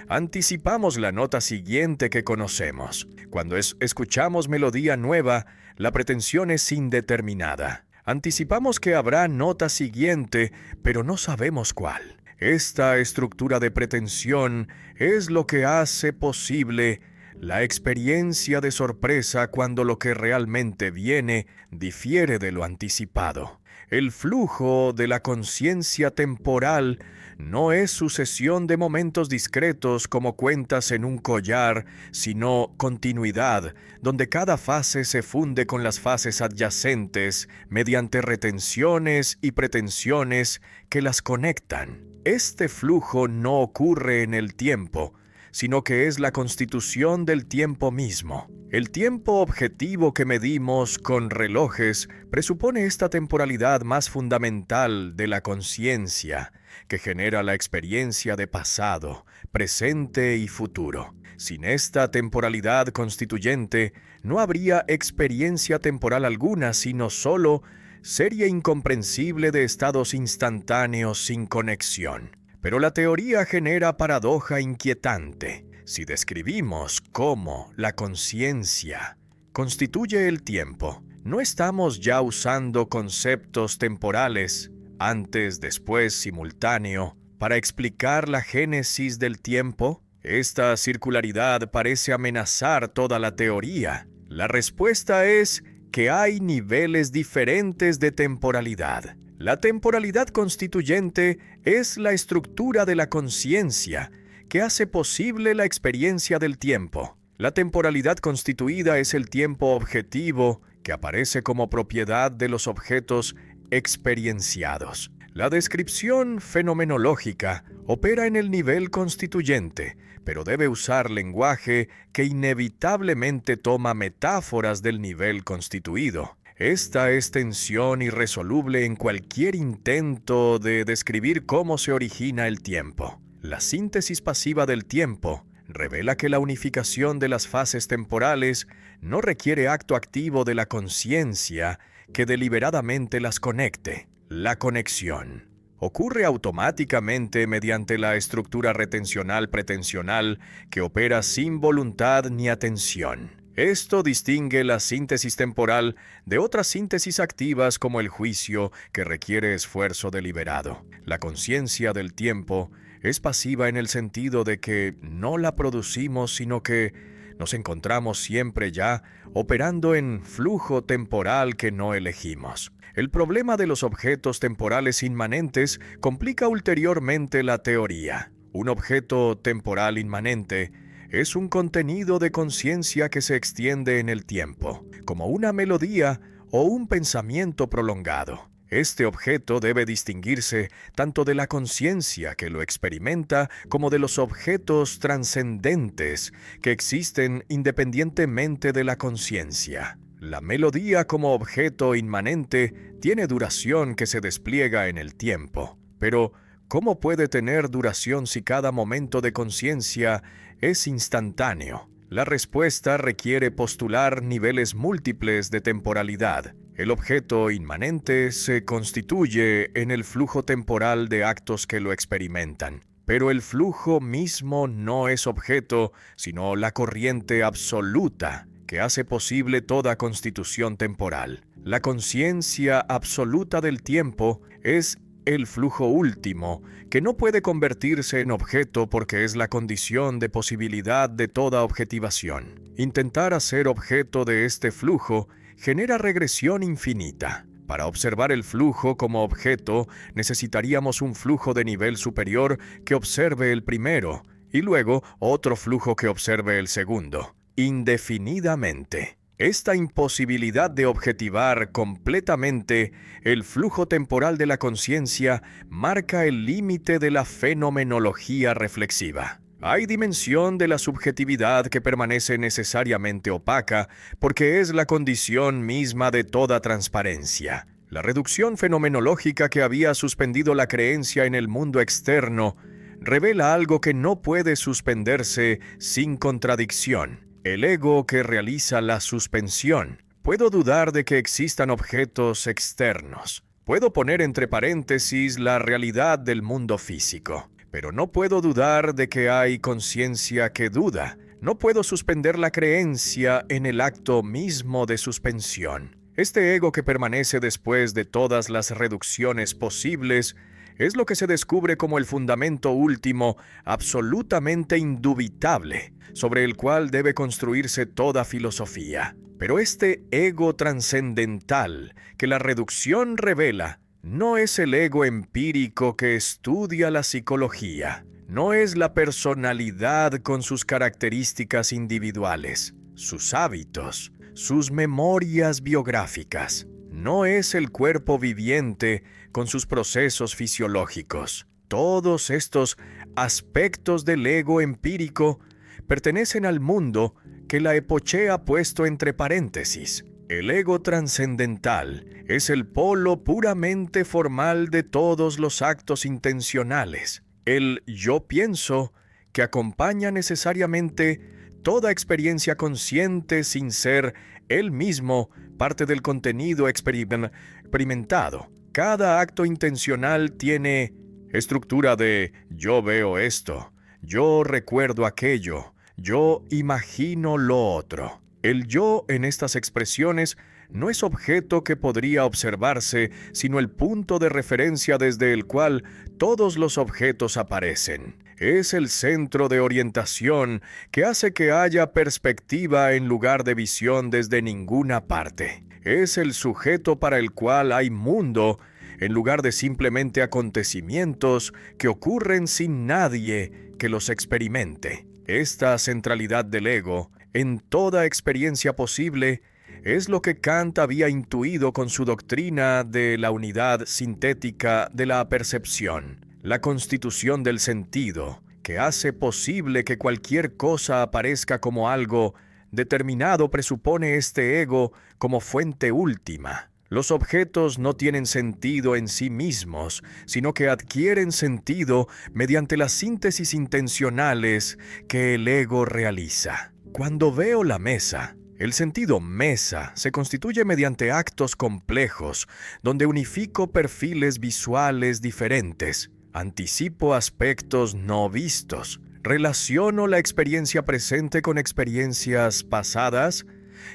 Anticipamos la nota siguiente que conocemos. Cuando escuchamos melodía nueva, la pretensión es indeterminada. Anticipamos que habrá nota siguiente, pero no sabemos cuál. Esta estructura de pretensión es lo que hace posible la experiencia de sorpresa cuando lo que realmente viene difiere de lo anticipado. El flujo de la conciencia temporal no es sucesión de momentos discretos como cuentas en un collar, sino continuidad, donde cada fase se funde con las fases adyacentes mediante retenciones y pretensiones que las conectan. Este flujo no ocurre en el tiempo, sino que es la constitución del tiempo mismo. El tiempo objetivo que medimos con relojes presupone esta temporalidad más fundamental de la conciencia, que genera la experiencia de pasado, presente y futuro. Sin esta temporalidad constituyente, no habría experiencia temporal alguna, sino solo serie incomprensible de estados instantáneos sin conexión. Pero la teoría genera paradoja inquietante. Si describimos cómo la conciencia constituye el tiempo, ¿no estamos ya usando conceptos temporales, antes, después, simultáneo, para explicar la génesis del tiempo? Esta circularidad parece amenazar toda la teoría. La respuesta es que hay niveles diferentes de temporalidad. La temporalidad constituyente es la estructura de la conciencia que hace posible la experiencia del tiempo. La temporalidad constituida es el tiempo objetivo que aparece como propiedad de los objetos experienciados. La descripción fenomenológica opera en el nivel constituyente, pero debe usar lenguaje que inevitablemente toma metáforas del nivel constituido. Esta es tensión irresoluble en cualquier intento de describir cómo se origina el tiempo. La síntesis pasiva del tiempo revela que la unificación de las fases temporales no requiere acto activo de la conciencia que deliberadamente las conecte. La conexión ocurre automáticamente mediante la estructura retencional pretensional que opera sin voluntad ni atención. Esto distingue la síntesis temporal de otras síntesis activas como el juicio, que requiere esfuerzo deliberado. La conciencia del tiempo es pasiva en el sentido de que no la producimos, sino que nos encontramos siempre ya operando en flujo temporal que no elegimos. El problema de los objetos temporales inmanentes complica ulteriormente la teoría. Un objeto temporal inmanente es un contenido de conciencia que se extiende en el tiempo, como una melodía o un pensamiento prolongado. Este objeto debe distinguirse tanto de la conciencia que lo experimenta como de los objetos trascendentes que existen independientemente de la conciencia. La melodía como objeto inmanente tiene duración que se despliega en el tiempo, pero ¿cómo puede tener duración si cada momento de conciencia es instantáneo? La respuesta requiere postular niveles múltiples de temporalidad. El objeto inmanente se constituye en el flujo temporal de actos que lo experimentan, pero el flujo mismo no es objeto, sino la corriente absoluta que hace posible toda constitución temporal. La conciencia absoluta del tiempo es el flujo último, que no puede convertirse en objeto porque es la condición de posibilidad de toda objetivación. Intentar hacer objeto de este flujo genera regresión infinita. Para observar el flujo como objeto, necesitaríamos un flujo de nivel superior que observe el primero, y luego otro flujo que observe el segundo, indefinidamente. Esta imposibilidad de objetivar completamente el flujo temporal de la conciencia marca el límite de la fenomenología reflexiva. Hay dimensión de la subjetividad que permanece necesariamente opaca porque es la condición misma de toda transparencia. La reducción fenomenológica que había suspendido la creencia en el mundo externo revela algo que no puede suspenderse sin contradicción. El ego que realiza la suspensión. Puedo dudar de que existan objetos externos. Puedo poner entre paréntesis la realidad del mundo físico. Pero no puedo dudar de que hay conciencia que duda. No puedo suspender la creencia en el acto mismo de suspensión. Este ego que permanece después de todas las reducciones posibles es lo que se descubre como el fundamento último, absolutamente indubitable, sobre el cual debe construirse toda filosofía. Pero este ego trascendental que la reducción revela no es el ego empírico que estudia la psicología, no es la personalidad con sus características individuales, sus hábitos, sus memorias biográficas. No es el cuerpo viviente con sus procesos fisiológicos. Todos estos aspectos del ego empírico pertenecen al mundo que la Epoché ha puesto entre paréntesis. El ego trascendental es el polo puramente formal de todos los actos intencionales. El yo pienso que acompaña necesariamente toda experiencia consciente sin ser él mismo parte del contenido experimentado. Cada acto intencional tiene estructura de yo veo esto, yo recuerdo aquello, yo imagino lo otro. El yo en estas expresiones no es objeto que podría observarse, sino el punto de referencia desde el cual todos los objetos aparecen. Es el centro de orientación que hace que haya perspectiva en lugar de visión desde ninguna parte. Es el sujeto para el cual hay mundo, en lugar de simplemente acontecimientos que ocurren sin nadie que los experimente. Esta centralidad del ego en toda experiencia posible es lo que Kant había intuido con su doctrina de la unidad sintética de la percepción, la constitución del sentido, que hace posible que cualquier cosa aparezca como algo determinado presupone este ego como fuente última. Los objetos no tienen sentido en sí mismos, sino que adquieren sentido mediante las síntesis intencionales que el ego realiza. Cuando veo la mesa, el sentido mesa se constituye mediante actos complejos, donde unifico perfiles visuales diferentes, anticipo aspectos no vistos, relaciono la experiencia presente con experiencias pasadas,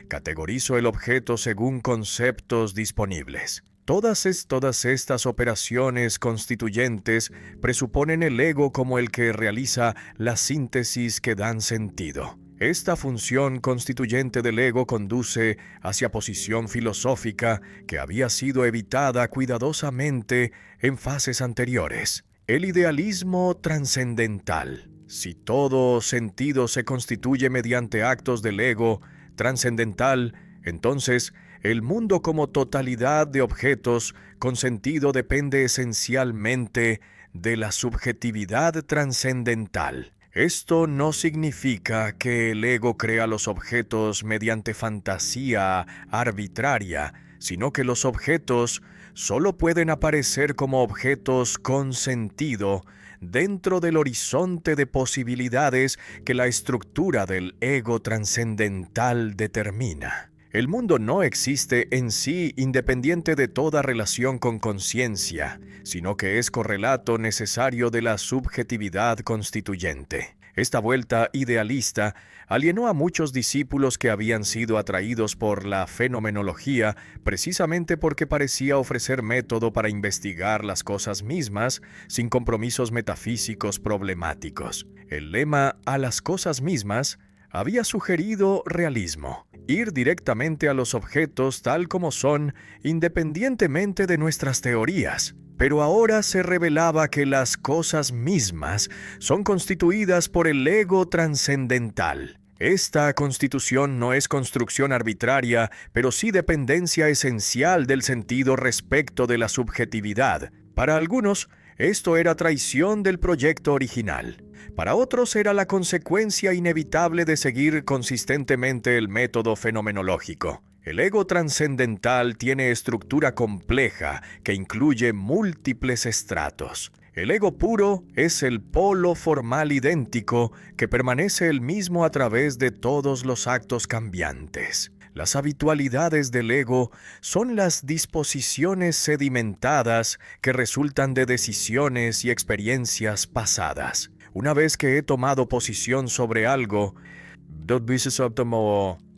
categorizo el objeto según conceptos disponibles. Todas estas operaciones constituyentes presuponen el ego como el que realiza la síntesis que dan sentido. Esta función constituyente del ego conduce hacia posición filosófica que había sido evitada cuidadosamente en fases anteriores. El idealismo trascendental. Si todo sentido se constituye mediante actos del ego trascendental, entonces el mundo como totalidad de objetos con sentido depende esencialmente de la subjetividad trascendental. Esto no significa que el ego crea los objetos mediante fantasía arbitraria, sino que los objetos solo pueden aparecer como objetos con sentido dentro del horizonte de posibilidades que la estructura del ego trascendental determina. El mundo no existe en sí independiente de toda relación con conciencia, sino que es correlato necesario de la subjetividad constituyente. Esta vuelta idealista alienó a muchos discípulos que habían sido atraídos por la fenomenología precisamente porque parecía ofrecer método para investigar las cosas mismas sin compromisos metafísicos problemáticos. El lema "a las cosas mismas" había sugerido realismo, ir directamente a los objetos tal como son, independientemente de nuestras teorías. Pero ahora se revelaba que las cosas mismas son constituidas por el ego trascendental. Esta constitución no es construcción arbitraria, pero sí dependencia esencial del sentido respecto de la subjetividad. Para algunos, esto era traición del proyecto original. Para otros era la consecuencia inevitable de seguir consistentemente el método fenomenológico. El ego trascendental tiene estructura compleja que incluye múltiples estratos. El ego puro es el polo formal idéntico que permanece el mismo a través de todos los actos cambiantes. Las habitualidades del ego son las disposiciones sedimentadas que resultan de decisiones y experiencias pasadas. Una vez que he tomado posición sobre algo,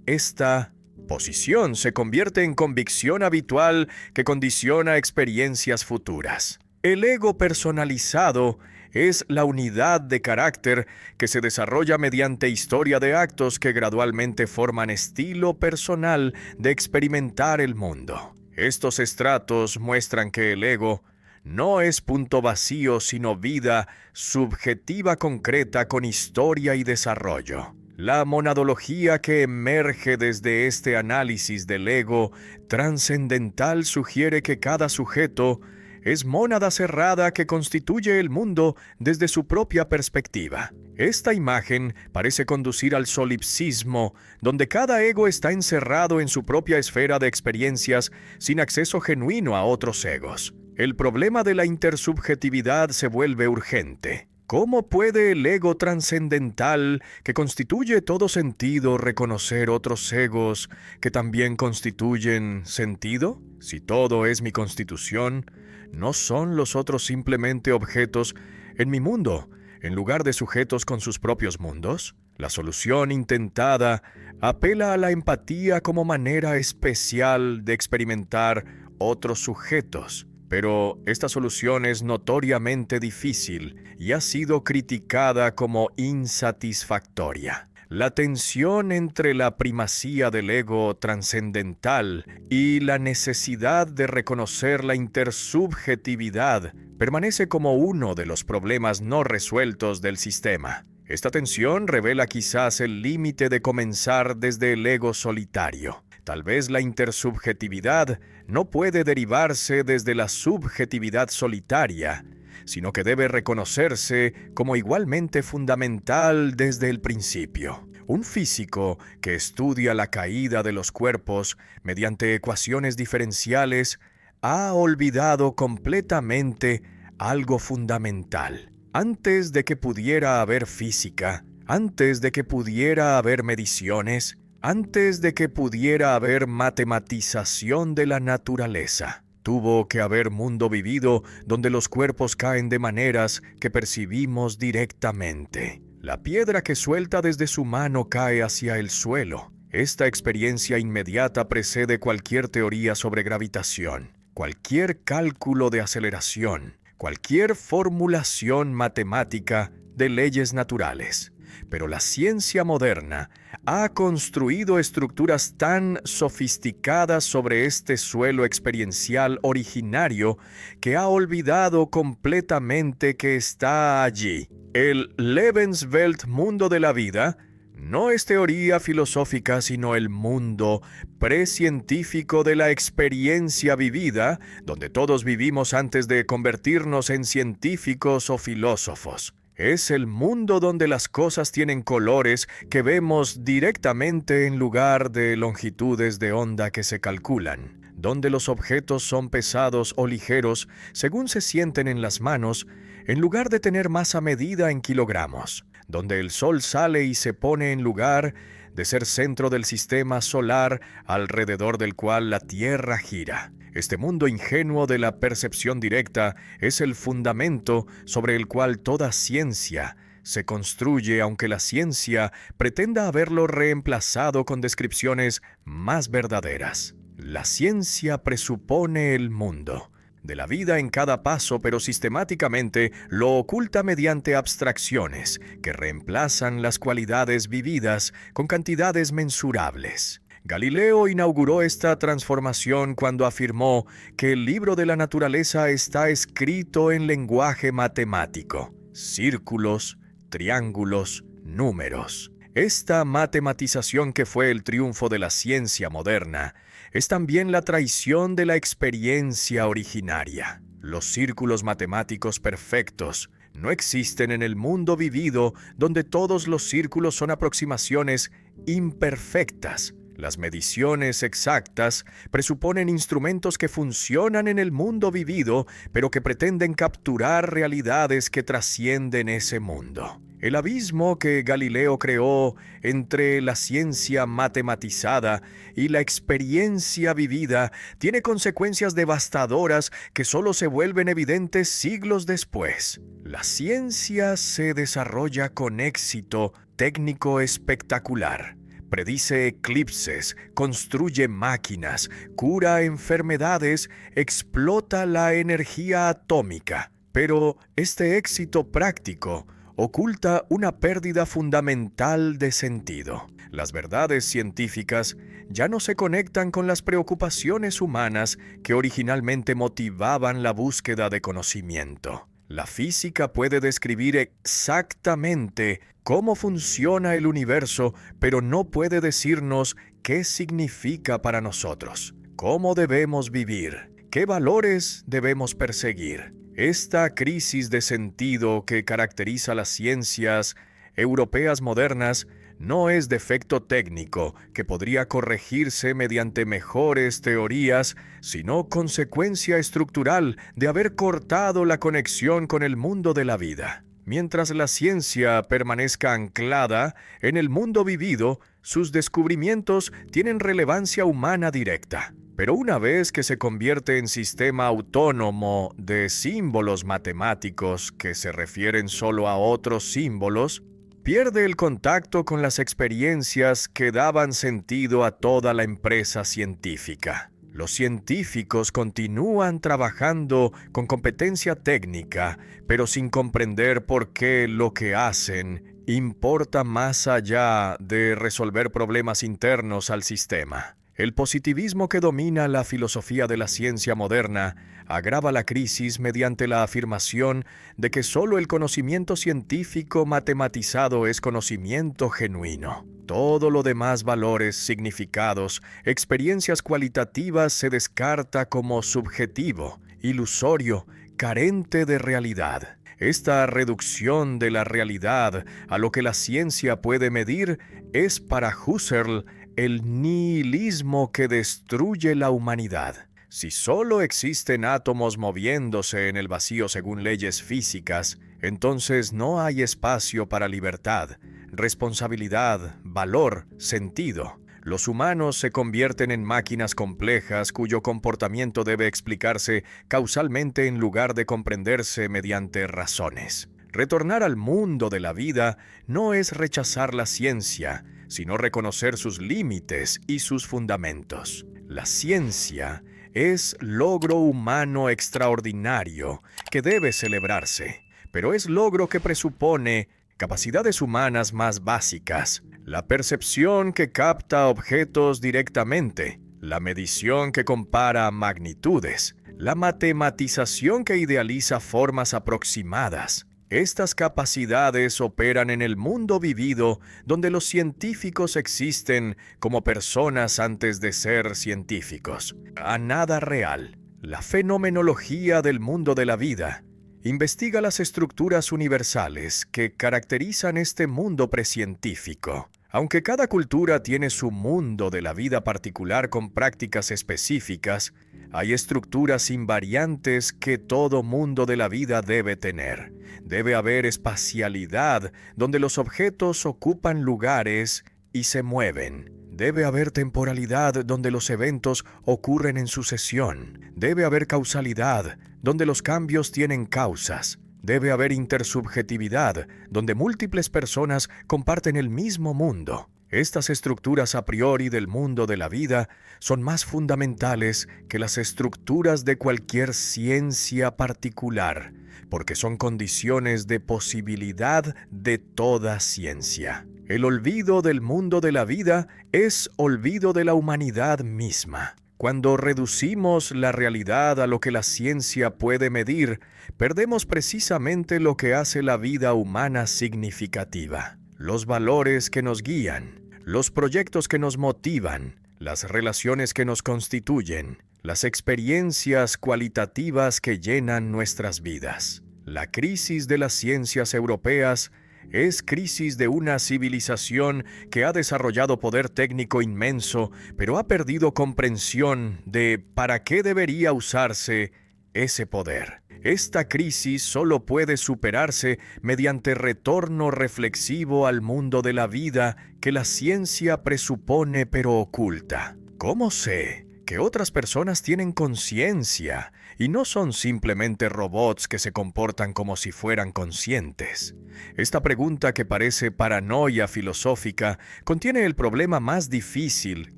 esta posición se convierte en convicción habitual que condiciona experiencias futuras. El ego personalizado es la unidad de carácter que se desarrolla mediante historia de actos que gradualmente forman estilo personal de experimentar el mundo. Estos estratos muestran que el ego no es punto vacío, sino vida subjetiva concreta con historia y desarrollo. La monadología que emerge desde este análisis del ego trascendental sugiere que cada sujeto es mónada cerrada que constituye el mundo desde su propia perspectiva. Esta imagen parece conducir al solipsismo, donde cada ego está encerrado en su propia esfera de experiencias sin acceso genuino a otros egos. El problema de la intersubjetividad se vuelve urgente. ¿Cómo puede el ego trascendental, que constituye todo sentido, reconocer otros egos que también constituyen sentido? Si todo es mi constitución, ¿no son los otros simplemente objetos en mi mundo, en lugar de sujetos con sus propios mundos? La solución intentada apela a la empatía como manera especial de experimentar otros sujetos. Pero esta solución es notoriamente difícil y ha sido criticada como insatisfactoria. La tensión entre la primacía del ego trascendental y la necesidad de reconocer la intersubjetividad permanece como uno de los problemas no resueltos del sistema. Esta tensión revela quizás el límite de comenzar desde el ego solitario. Tal vez la intersubjetividad no puede derivarse desde la subjetividad solitaria, sino que debe reconocerse como igualmente fundamental desde el principio. Un físico que estudia la caída de los cuerpos mediante ecuaciones diferenciales ha olvidado completamente algo fundamental. Antes de que pudiera haber física, antes de que pudiera haber mediciones, antes de que pudiera haber matematización de la naturaleza, tuvo que haber mundo vivido donde los cuerpos caen de maneras que percibimos directamente. La piedra que suelta desde su mano cae hacia el suelo. Esta experiencia inmediata precede cualquier teoría sobre gravitación, cualquier cálculo de aceleración, cualquier formulación matemática de leyes naturales. Pero la ciencia moderna ha construido estructuras tan sofisticadas sobre este suelo experiencial originario que ha olvidado completamente que está allí. El Lebenswelt, mundo de la vida, no es teoría filosófica, sino el mundo precientífico de la experiencia vivida, donde todos vivimos antes de convertirnos en científicos o filósofos. Es el mundo donde las cosas tienen colores que vemos directamente en lugar de longitudes de onda que se calculan, donde los objetos son pesados o ligeros según se sienten en las manos, en lugar de tener masa medida en kilogramos, donde el sol sale y se pone en lugar de ser centro del sistema solar alrededor del cual la Tierra gira. Este mundo ingenuo de la percepción directa es el fundamento sobre el cual toda ciencia se construye, aunque la ciencia pretenda haberlo reemplazado con descripciones más verdaderas. La ciencia presupone el mundo de la vida en cada paso, pero sistemáticamente lo oculta mediante abstracciones que reemplazan las cualidades vividas con cantidades mensurables. Galileo inauguró esta transformación cuando afirmó que el libro de la naturaleza está escrito en lenguaje matemático: círculos, triángulos, números. Esta matematización, que fue el triunfo de la ciencia moderna, es también la traición de la experiencia originaria. Los círculos matemáticos perfectos no existen en el mundo vivido, donde todos los círculos son aproximaciones imperfectas. Las mediciones exactas presuponen instrumentos que funcionan en el mundo vivido, pero que pretenden capturar realidades que trascienden ese mundo. El abismo que Galileo creó entre la ciencia matematizada y la experiencia vivida tiene consecuencias devastadoras que solo se vuelven evidentes siglos después. La ciencia se desarrolla con éxito técnico espectacular. Predice eclipses, construye máquinas, cura enfermedades, explota la energía atómica. Pero este éxito práctico oculta una pérdida fundamental de sentido. Las verdades científicas ya no se conectan con las preocupaciones humanas que originalmente motivaban la búsqueda de conocimiento. La física puede describir exactamente cómo funciona el universo, pero no puede decirnos qué significa para nosotros, cómo debemos vivir, qué valores debemos perseguir. Esta crisis de sentido que caracteriza las ciencias europeas modernas no es defecto técnico que podría corregirse mediante mejores teorías, sino consecuencia estructural de haber cortado la conexión con el mundo de la vida. Mientras la ciencia permanezca anclada en el mundo vivido, sus descubrimientos tienen relevancia humana directa. Pero una vez que se convierte en sistema autónomo de símbolos matemáticos que se refieren solo a otros símbolos, pierde el contacto con las experiencias que daban sentido a toda la empresa científica. Los científicos continúan trabajando con competencia técnica, pero sin comprender por qué lo que hacen importa más allá de resolver problemas internos al sistema. El positivismo que domina la filosofía de la ciencia moderna agrava la crisis mediante la afirmación de que solo el conocimiento científico matematizado es conocimiento genuino. Todo lo demás, valores, significados, experiencias cualitativas, se descarta como subjetivo, ilusorio, carente de realidad. Esta reducción de la realidad a lo que la ciencia puede medir es para Husserl el nihilismo que destruye la humanidad. Si solo existen átomos moviéndose en el vacío según leyes físicas, entonces no hay espacio para libertad, responsabilidad, valor, sentido. Los humanos se convierten en máquinas complejas cuyo comportamiento debe explicarse causalmente en lugar de comprenderse mediante razones. Retornar al mundo de la vida no es rechazar la ciencia, sino reconocer sus límites y sus fundamentos. La ciencia es logro humano extraordinario que debe celebrarse, pero es logro que presupone capacidades humanas más básicas, la percepción que capta objetos directamente, la medición que compara magnitudes, la matematización que idealiza formas aproximadas. Estas capacidades operan en el mundo vivido donde los científicos existen como personas antes de ser científicos, a nada real. La fenomenología del mundo de la vida investiga las estructuras universales que caracterizan este mundo precientífico. Aunque cada cultura tiene su mundo de la vida particular con prácticas específicas, hay estructuras invariantes que todo mundo de la vida debe tener. Debe haber espacialidad, donde los objetos ocupan lugares y se mueven. Debe haber temporalidad, donde los eventos ocurren en sucesión. Debe haber causalidad, donde los cambios tienen causas. Debe haber intersubjetividad, donde múltiples personas comparten el mismo mundo. Estas estructuras a priori del mundo de la vida son más fundamentales que las estructuras de cualquier ciencia particular, porque son condiciones de posibilidad de toda ciencia. El olvido del mundo de la vida es olvido de la humanidad misma. Cuando reducimos la realidad a lo que la ciencia puede medir, perdemos precisamente lo que hace la vida humana significativa. Los valores que nos guían, los proyectos que nos motivan, las relaciones que nos constituyen, las experiencias cualitativas que llenan nuestras vidas. La crisis de las ciencias europeas es crisis de una civilización que ha desarrollado poder técnico inmenso, pero ha perdido comprensión de para qué debería usarse ese poder. Esta crisis solo puede superarse mediante retorno reflexivo al mundo de la vida que la ciencia presupone pero oculta. ¿Cómo sé que otras personas tienen conciencia y no son simplemente robots que se comportan como si fueran conscientes? Esta pregunta, que parece paranoia filosófica, contiene el problema más difícil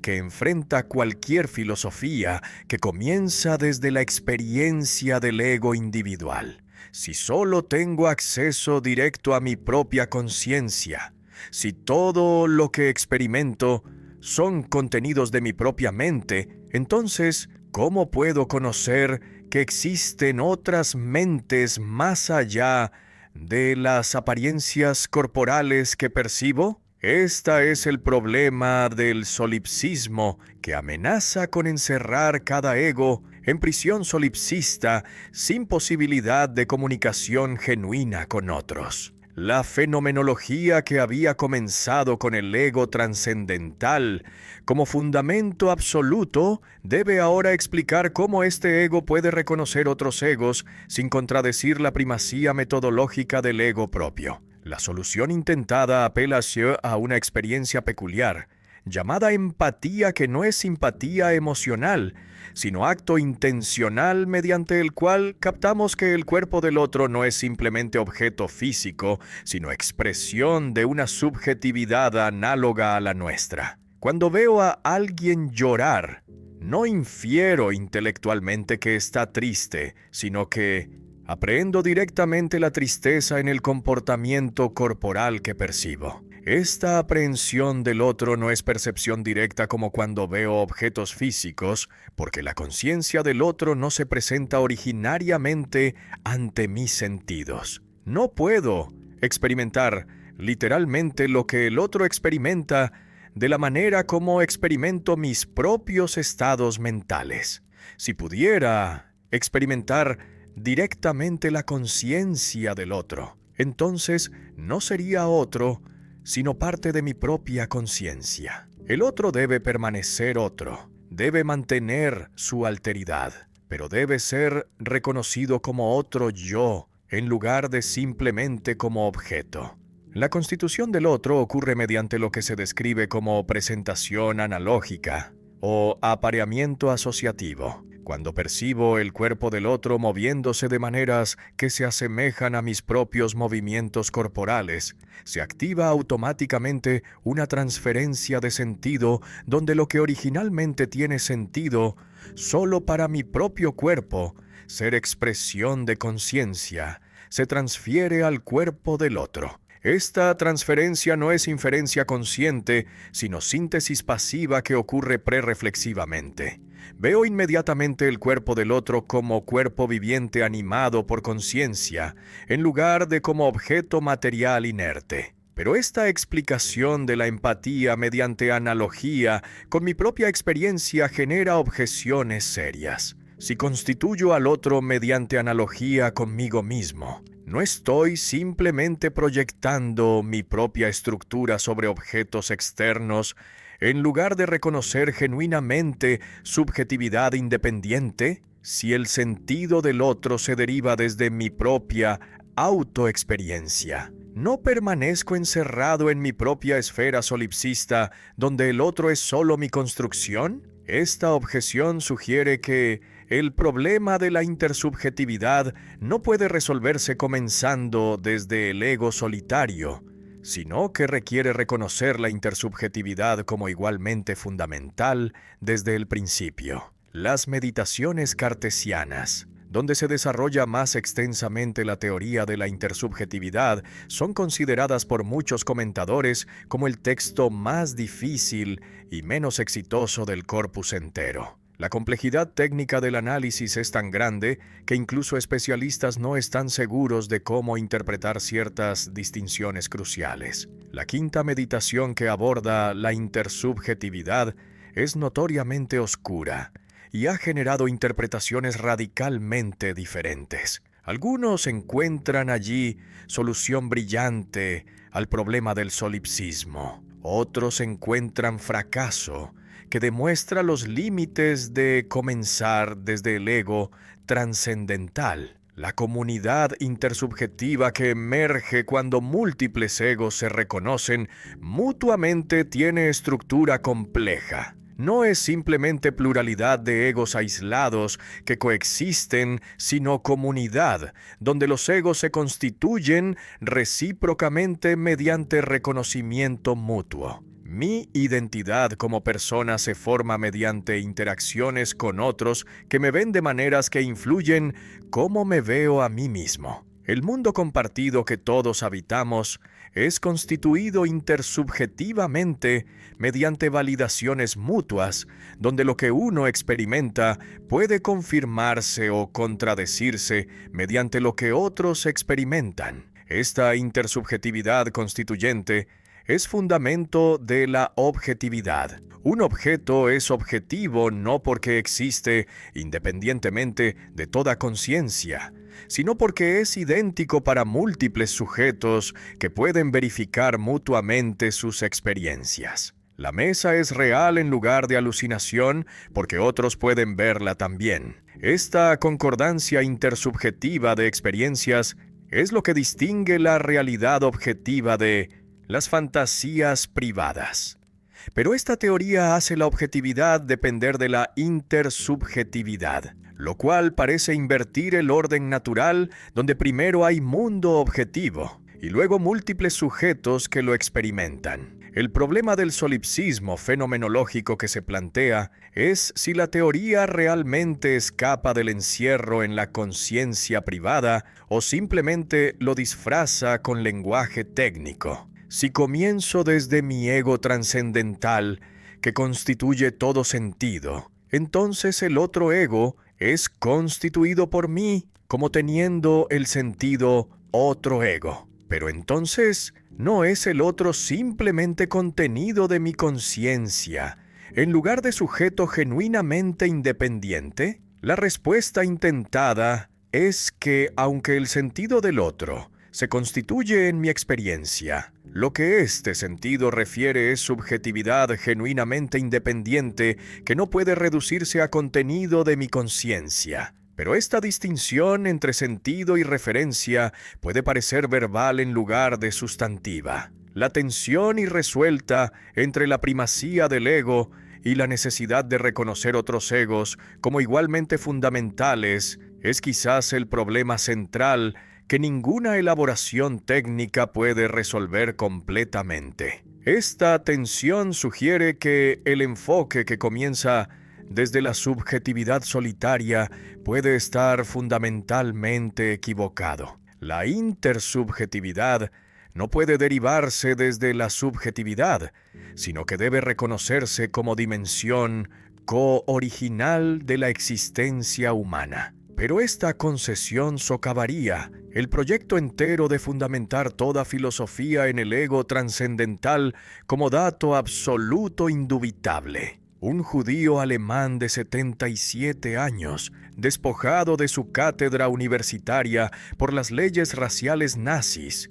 que enfrenta cualquier filosofía que comienza desde la experiencia del ego individual. Si solo tengo acceso directo a mi propia conciencia, si todo lo que experimento son contenidos de mi propia mente, entonces, ¿cómo puedo conocer que existen otras mentes más allá de las apariencias corporales que percibo? Este es el problema del solipsismo, que amenaza con encerrar cada ego en prisión solipsista sin posibilidad de comunicación genuina con otros. La fenomenología, que había comenzado con el ego trascendental como fundamento absoluto, debe ahora explicar cómo este ego puede reconocer otros egos sin contradecir la primacía metodológica del ego propio. La solución intentada apela a una experiencia peculiar, llamada empatía, que no es simpatía emocional, sino acto intencional mediante el cual captamos que el cuerpo del otro no es simplemente objeto físico, sino expresión de una subjetividad análoga a la nuestra. Cuando veo a alguien llorar, no infiero intelectualmente que está triste, sino que aprehendo directamente la tristeza en el comportamiento corporal que percibo. Esta aprehensión del otro no es percepción directa como cuando veo objetos físicos, porque la conciencia del otro no se presenta originariamente ante mis sentidos. No puedo experimentar literalmente lo que el otro experimenta de la manera como experimento mis propios estados mentales. Si pudiera experimentar directamente la conciencia del otro, entonces no sería otro, sino parte de mi propia conciencia. El otro debe permanecer otro, debe mantener su alteridad, pero debe ser reconocido como otro yo, en lugar de simplemente como objeto. La constitución del otro ocurre mediante lo que se describe como presentación analógica o apareamiento asociativo. Cuando percibo el cuerpo del otro moviéndose de maneras que se asemejan a mis propios movimientos corporales, se activa automáticamente una transferencia de sentido donde lo que originalmente tiene sentido solo para mi propio cuerpo, ser expresión de conciencia, se transfiere al cuerpo del otro. Esta transferencia no es inferencia consciente, sino síntesis pasiva que ocurre prereflexivamente. Veo inmediatamente el cuerpo del otro como cuerpo viviente animado por conciencia, en lugar de como objeto material inerte. Pero esta explicación de la empatía mediante analogía con mi propia experiencia genera objeciones serias. Si constituyo al otro mediante analogía conmigo mismo, no estoy simplemente proyectando mi propia estructura sobre objetos externos en lugar de reconocer genuinamente subjetividad independiente. Si el sentido del otro se deriva desde mi propia autoexperiencia, ¿no permanezco encerrado en mi propia esfera solipsista donde el otro es solo mi construcción? Esta objeción sugiere que el problema de la intersubjetividad no puede resolverse comenzando desde el ego solitario, sino que requiere reconocer la intersubjetividad como igualmente fundamental desde el principio. Las meditaciones cartesianas, donde se desarrolla más extensamente la teoría de la intersubjetividad, son consideradas por muchos comentadores como el texto más difícil y menos exitoso del corpus entero. La complejidad técnica del análisis es tan grande que incluso especialistas no están seguros de cómo interpretar ciertas distinciones cruciales. La quinta meditación que aborda la intersubjetividad es notoriamente oscura y ha generado interpretaciones radicalmente diferentes. Algunos encuentran allí solución brillante al problema del solipsismo. Otros encuentran fracaso que demuestra los límites de comenzar desde el ego trascendental. La comunidad intersubjetiva que emerge cuando múltiples egos se reconocen mutuamente tiene estructura compleja. No es simplemente pluralidad de egos aislados que coexisten, sino comunidad, donde los egos se constituyen recíprocamente mediante reconocimiento mutuo. Mi identidad como persona se forma mediante interacciones con otros que me ven de maneras que influyen cómo me veo a mí mismo. El mundo compartido que todos habitamos es constituido intersubjetivamente mediante validaciones mutuas, donde lo que uno experimenta puede confirmarse o contradecirse mediante lo que otros experimentan. Esta intersubjetividad constituyente es fundamento de la objetividad. Un objeto es objetivo no porque existe independientemente de toda conciencia, sino porque es idéntico para múltiples sujetos que pueden verificar mutuamente sus experiencias. La mesa es real en lugar de alucinación porque otros pueden verla también. Esta concordancia intersubjetiva de experiencias es lo que distingue la realidad objetiva de las fantasías privadas. Pero esta teoría hace la objetividad depender de la intersubjetividad, lo cual parece invertir el orden natural donde primero hay mundo objetivo y luego múltiples sujetos que lo experimentan. El problema del solipsismo fenomenológico que se plantea es si la teoría realmente escapa del encierro en la conciencia privada o simplemente lo disfraza con lenguaje técnico. Si comienzo desde mi ego trascendental, que constituye todo sentido, entonces el otro ego es constituido por mí como teniendo el sentido otro ego. Pero entonces, ¿no es el otro simplemente contenido de mi conciencia, en lugar de sujeto genuinamente independiente? La respuesta intentada es que, aunque el sentido del otro se constituye en mi experiencia, lo que este sentido refiere es subjetividad genuinamente independiente que no puede reducirse a contenido de mi conciencia. Pero esta distinción entre sentido y referencia puede parecer verbal en lugar de sustantiva. La tensión irresuelta entre la primacía del ego y la necesidad de reconocer otros egos como igualmente fundamentales es quizás el problema central que ninguna elaboración técnica puede resolver completamente. Esta tensión sugiere que el enfoque que comienza desde la subjetividad solitaria puede estar fundamentalmente equivocado. La intersubjetividad no puede derivarse desde la subjetividad, sino que debe reconocerse como dimensión co-original de la existencia humana. Pero esta concesión socavaría el proyecto entero de fundamentar toda filosofía en el ego trascendental como dato absoluto indubitable. Un judío alemán de 77 años, despojado de su cátedra universitaria por las leyes raciales nazis,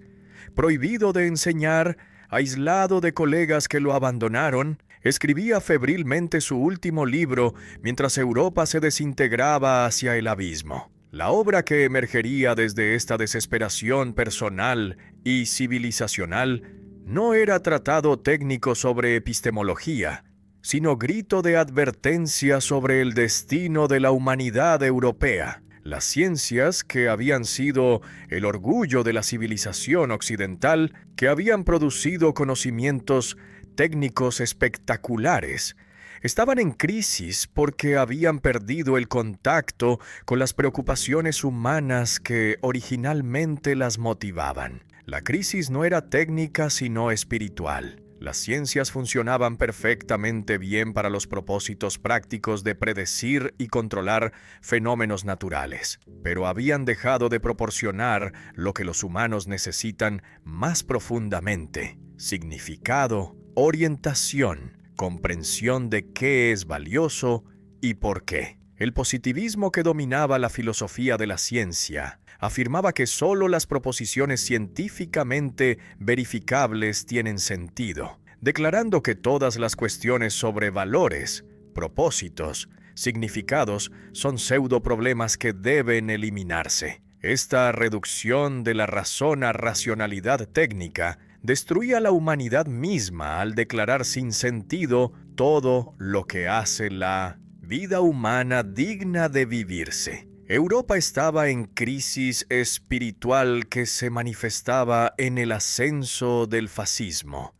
prohibido de enseñar, aislado de colegas que lo abandonaron, escribía febrilmente su último libro mientras Europa se desintegraba hacia el abismo. La obra que emergería desde esta desesperación personal y civilizacional no era tratado técnico sobre epistemología, sino grito de advertencia sobre el destino de la humanidad europea. Las ciencias, que habían sido el orgullo de la civilización occidental, que habían producido conocimientos técnicos espectaculares, estaban en crisis porque habían perdido el contacto con las preocupaciones humanas que originalmente las motivaban. La crisis no era técnica sino espiritual. Las ciencias funcionaban perfectamente bien para los propósitos prácticos de predecir y controlar fenómenos naturales, pero habían dejado de proporcionar lo que los humanos necesitan más profundamente: significado, orientación, comprensión de qué es valioso y por qué. El positivismo que dominaba la filosofía de la ciencia afirmaba que solo las proposiciones científicamente verificables tienen sentido, declarando que todas las cuestiones sobre valores, propósitos, significados son pseudoproblemas que deben eliminarse. Esta reducción de la razón a racionalidad técnica destruía la humanidad misma al declarar sin sentido todo lo que hace la vida humana digna de vivirse. Europa estaba en crisis espiritual que se manifestaba en el ascenso del fascismo,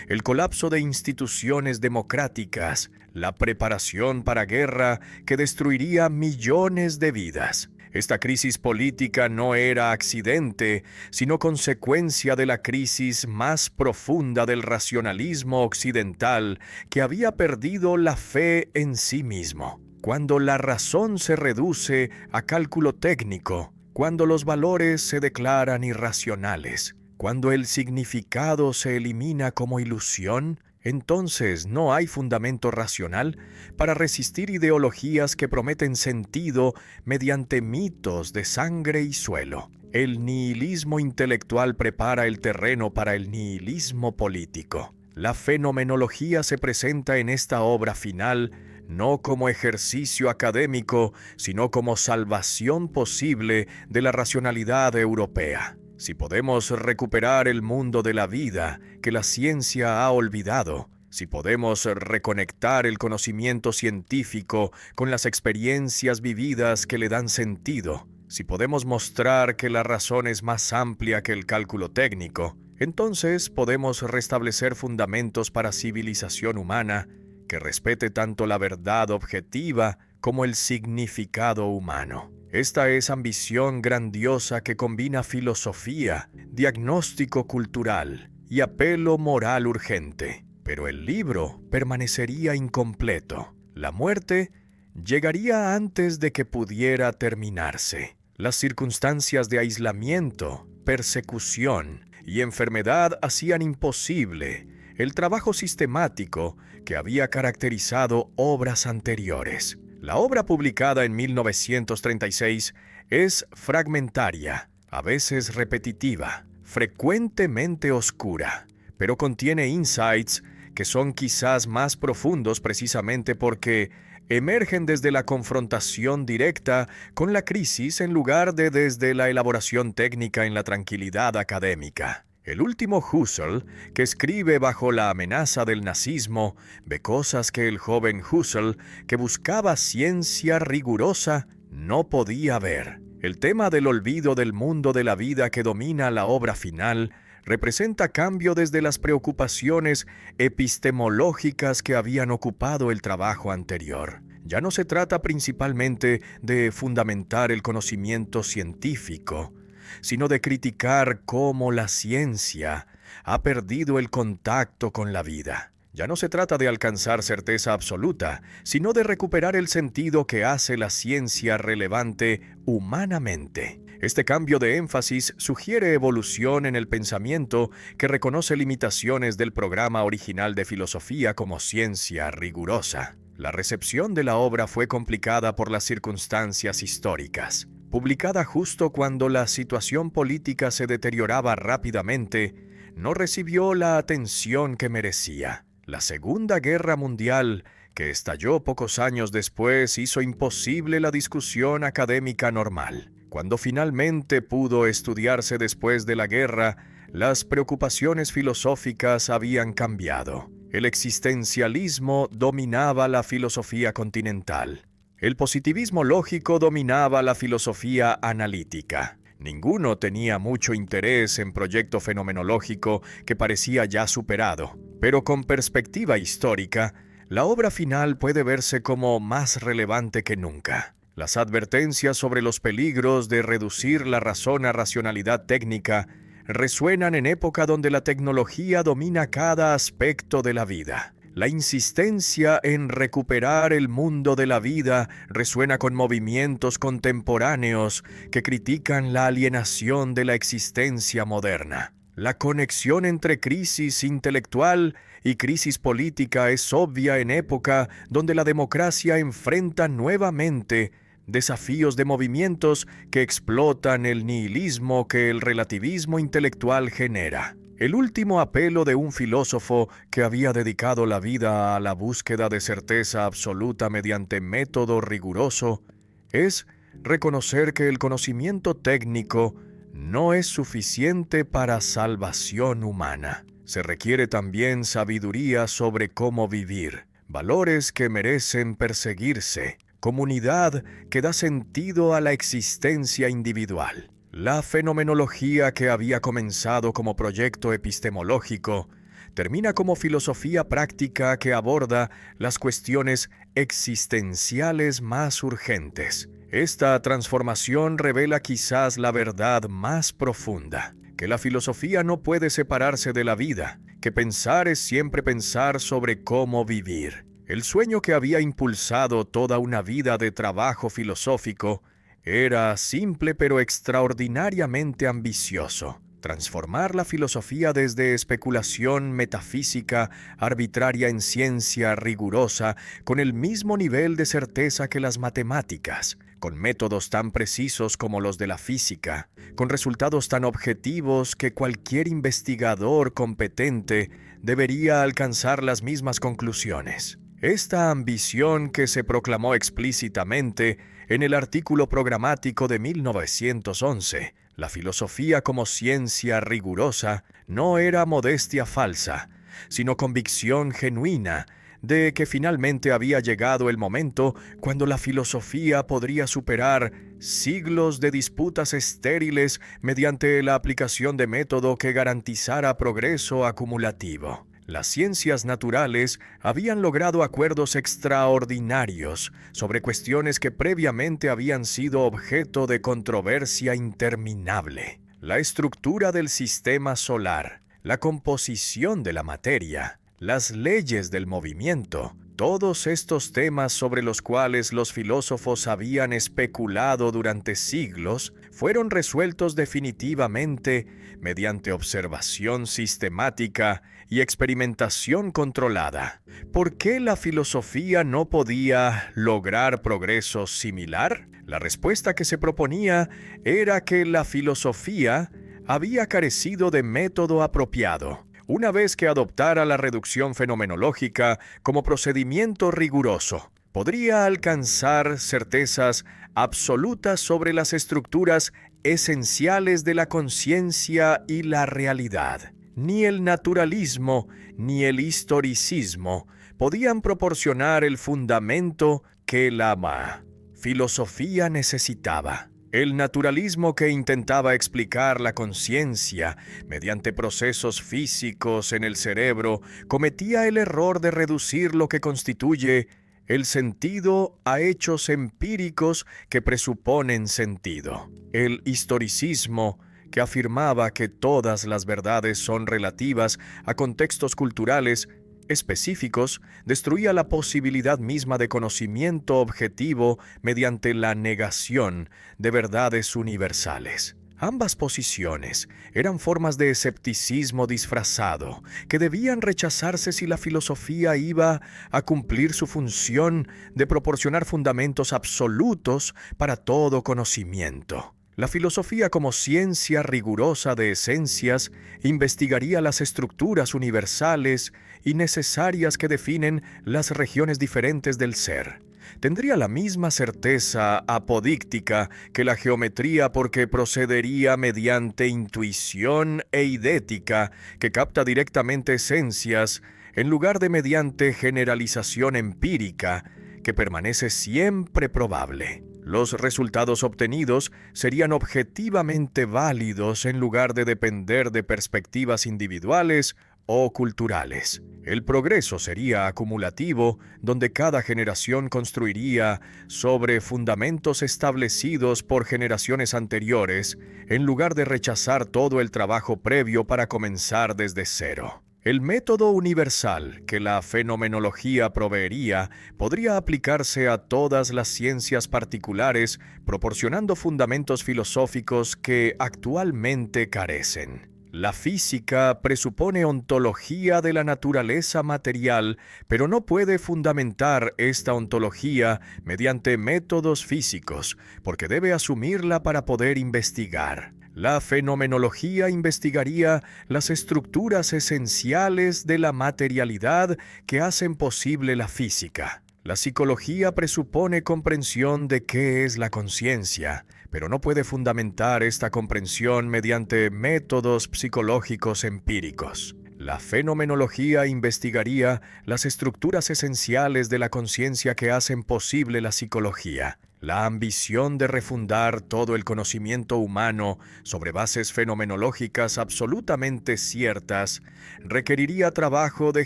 el colapso de instituciones democráticas, la preparación para guerra que destruiría millones de vidas. Esta crisis política no era accidente, sino consecuencia de la crisis más profunda del racionalismo occidental, que había perdido la fe en sí mismo. Cuando la razón se reduce a cálculo técnico, cuando los valores se declaran irracionales, cuando el significado se elimina como ilusión, entonces no hay fundamento racional para resistir ideologías que prometen sentido mediante mitos de sangre y suelo. El nihilismo intelectual prepara el terreno para el nihilismo político. La fenomenología se presenta en esta obra final no como ejercicio académico, sino como salvación posible de la racionalidad europea. Si podemos recuperar el mundo de la vida que la ciencia ha olvidado, si podemos reconectar el conocimiento científico con las experiencias vividas que le dan sentido, si podemos mostrar que la razón es más amplia que el cálculo técnico, entonces podemos restablecer fundamentos para civilización humana que respete tanto la verdad objetiva como el significado humano. Esta es ambición grandiosa que combina filosofía, diagnóstico cultural y apelo moral urgente. Pero el libro permanecería incompleto. La muerte llegaría antes de que pudiera terminarse. Las circunstancias de aislamiento, persecución y enfermedad hacían imposible el trabajo sistemático que había caracterizado obras anteriores. La obra publicada en 1936 Es fragmentaria, a veces repetitiva, frecuentemente oscura, pero contiene insights que son quizás más profundos precisamente porque emergen desde la confrontación directa con la crisis en lugar de desde la elaboración técnica en la tranquilidad académica. El último Husserl, que escribe bajo la amenaza del nazismo, ve cosas que el joven Husserl, que buscaba ciencia rigurosa, no podía ver. El tema del olvido del mundo de la vida que domina la obra final representa cambio desde las preocupaciones epistemológicas que habían ocupado el trabajo anterior. Ya no se trata principalmente de fundamentar el conocimiento científico, sino de criticar cómo la ciencia ha perdido el contacto con la vida. Ya no se trata de alcanzar certeza absoluta, sino de recuperar el sentido que hace la ciencia relevante humanamente. Este cambio de énfasis sugiere evolución en el pensamiento que reconoce limitaciones del programa original de filosofía como ciencia rigurosa. La recepción de la obra fue complicada por las circunstancias históricas. Publicada justo cuando la situación política se deterioraba rápidamente, no recibió la atención que merecía. La Segunda Guerra Mundial, que estalló pocos años después, hizo imposible la discusión académica normal. Cuando finalmente pudo estudiarse después de la guerra, las preocupaciones filosóficas habían cambiado. El existencialismo dominaba la filosofía continental. El positivismo lógico dominaba la filosofía analítica. Ninguno tenía mucho interés en proyecto fenomenológico que parecía ya superado, pero con perspectiva histórica, la obra final puede verse como más relevante que nunca. Las advertencias sobre los peligros de reducir la razón a racionalidad técnica resuenan en época donde la tecnología domina cada aspecto de la vida. La insistencia en recuperar el mundo de la vida resuena con movimientos contemporáneos que critican la alienación de la existencia moderna. La conexión entre crisis intelectual y crisis política es obvia en época donde la democracia enfrenta nuevamente desafíos de movimientos que explotan el nihilismo que el relativismo intelectual genera. El último apelo de un filósofo que había dedicado la vida a la búsqueda de certeza absoluta mediante método riguroso es reconocer que el conocimiento técnico no es suficiente para salvación humana. Se requiere también sabiduría sobre cómo vivir, valores que merecen perseguirse, comunidad que da sentido a la existencia individual. La fenomenología que había comenzado como proyecto epistemológico termina como filosofía práctica que aborda las cuestiones existenciales más urgentes. Esta transformación revela quizás la verdad más profunda, que la filosofía no puede separarse de la vida, que pensar es siempre pensar sobre cómo vivir. El sueño que había impulsado toda una vida de trabajo filosófico era simple pero extraordinariamente ambicioso. Transformar la filosofía desde especulación metafísica arbitraria en ciencia rigurosa con el mismo nivel de certeza que las matemáticas, con métodos tan precisos como los de la física, con resultados tan objetivos que cualquier investigador competente debería alcanzar las mismas conclusiones. Esta ambición que se proclamó explícitamente en el artículo programático de 1911, la filosofía como ciencia rigurosa, no era modestia falsa, sino convicción genuina de que finalmente había llegado el momento cuando la filosofía podría superar siglos de disputas estériles mediante la aplicación de método que garantizara progreso acumulativo. Las ciencias naturales habían logrado acuerdos extraordinarios sobre cuestiones que previamente habían sido objeto de controversia interminable. La estructura del sistema solar, la composición de la materia, las leyes del movimiento, Todos estos temas sobre los cuales los filósofos habían especulado durante siglos fueron resueltos definitivamente mediante observación sistemática y experimentación controlada. ¿Por qué la filosofía no podía lograr progreso similar? La respuesta que se proponía era que la filosofía había carecido de método apropiado. Una vez que adoptara la reducción fenomenológica como procedimiento riguroso, podría alcanzar certezas absolutas sobre las estructuras esenciales de la conciencia y la realidad. Ni el naturalismo ni el historicismo podían proporcionar el fundamento que la filosofía necesitaba. El naturalismo, que intentaba explicar la conciencia mediante procesos físicos en el cerebro, cometía el error de reducir lo que constituye el sentido a hechos empíricos que presuponen sentido. El historicismo, que afirmaba que todas las verdades son relativas a contextos culturales específicos, destruía la posibilidad misma de conocimiento objetivo mediante la negación de verdades universales. Ambas posiciones eran formas de escepticismo disfrazado que debían rechazarse si la filosofía iba a cumplir su función de proporcionar fundamentos absolutos para todo conocimiento. La filosofía, como ciencia rigurosa de esencias, investigaría las estructuras universales y necesarias que definen las regiones diferentes del ser. Tendría la misma certeza apodíctica que la geometría, porque procedería mediante intuición e idética que capta directamente esencias en lugar de mediante generalización empírica que permanece siempre probable. Los resultados obtenidos serían objetivamente válidos en lugar de depender de perspectivas individuales o culturales. El progreso sería acumulativo, donde cada generación construiría sobre fundamentos establecidos por generaciones anteriores, en lugar de rechazar todo el trabajo previo para comenzar desde cero. El método universal que la fenomenología proveería podría aplicarse a todas las ciencias particulares, proporcionando fundamentos filosóficos que actualmente carecen. La física presupone ontología de la naturaleza material, pero no puede fundamentar esta ontología mediante métodos físicos, porque debe asumirla para poder investigar. La fenomenología investigaría las estructuras esenciales de la materialidad que hacen posible la física. La psicología presupone comprensión de qué es la conciencia, pero no puede fundamentar esta comprensión mediante métodos psicológicos empíricos. La fenomenología investigaría las estructuras esenciales de la conciencia que hacen posible la psicología. La ambición de refundar todo el conocimiento humano sobre bases fenomenológicas absolutamente ciertas requeriría trabajo de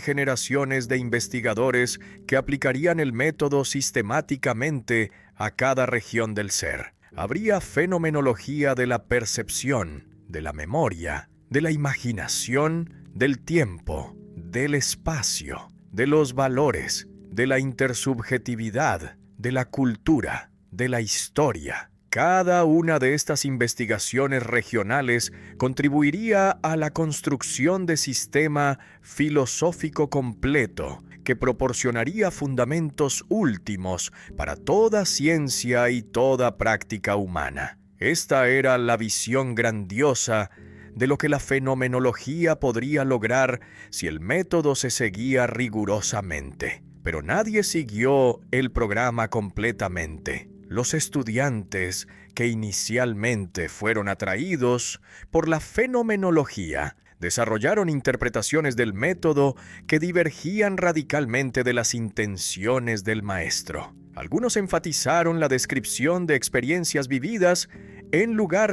generaciones de investigadores que aplicarían el método sistemáticamente a cada región del ser. Habría fenomenología de la percepción, de la memoria, de la imaginación, del tiempo, del espacio, de los valores, de la intersubjetividad, de la cultura, de la historia. Cada una de estas investigaciones regionales contribuiría a la construcción de sistema filosófico completo que proporcionaría fundamentos últimos para toda ciencia y toda práctica humana. Esta era la visión grandiosa de lo que la fenomenología podría lograr si el método se seguía rigurosamente. Pero nadie siguió el programa completamente. Los estudiantes que inicialmente fueron atraídos por la fenomenología desarrollaron interpretaciones del método que divergían radicalmente de las intenciones del maestro. Algunos enfatizaron la descripción de experiencias vividas en lugar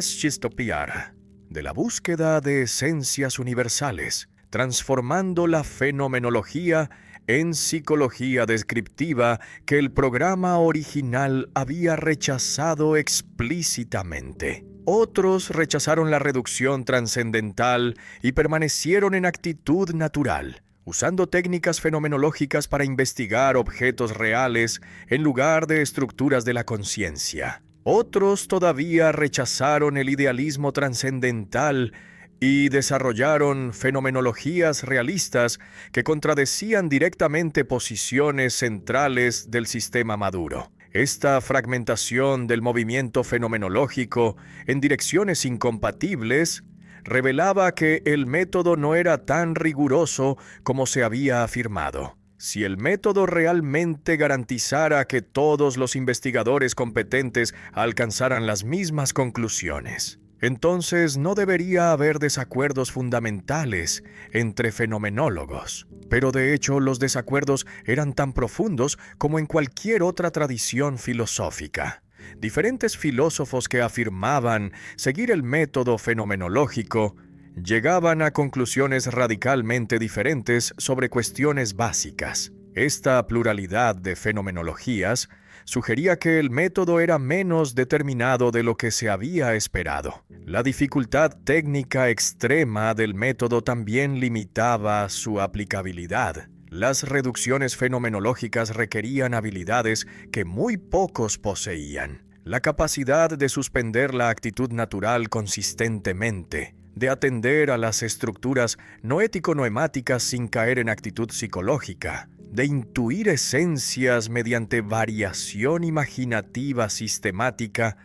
de la búsqueda de esencias universales, transformando la fenomenología en psicología descriptiva que el programa original había rechazado explícitamente. Otros rechazaron la reducción trascendental y permanecieron en actitud natural, usando técnicas fenomenológicas para investigar objetos reales en lugar de estructuras de la conciencia. Otros todavía rechazaron el idealismo trascendental y desarrollaron fenomenologías realistas que contradecían directamente posiciones centrales del sistema maduro. Esta fragmentación del movimiento fenomenológico en direcciones incompatibles revelaba que el método no era tan riguroso como se había afirmado. Si el método realmente garantizara que todos los investigadores competentes alcanzaran las mismas conclusiones, entonces no debería haber desacuerdos fundamentales entre fenomenólogos. Pero de hecho los desacuerdos eran tan profundos como en cualquier otra tradición filosófica. Diferentes filósofos que afirmaban seguir el método fenomenológico llegaban a conclusiones radicalmente diferentes sobre cuestiones básicas. Esta pluralidad de fenomenologías sugería que el método era menos determinado de lo que se había esperado. La dificultad técnica extrema del método también limitaba su aplicabilidad. Las reducciones fenomenológicas requerían habilidades que muy pocos poseían. La capacidad de suspender la actitud natural consistentemente, de atender a las estructuras noético-noemáticas sin caer en actitud psicológica, de intuir esencias mediante variación imaginativa sistemática,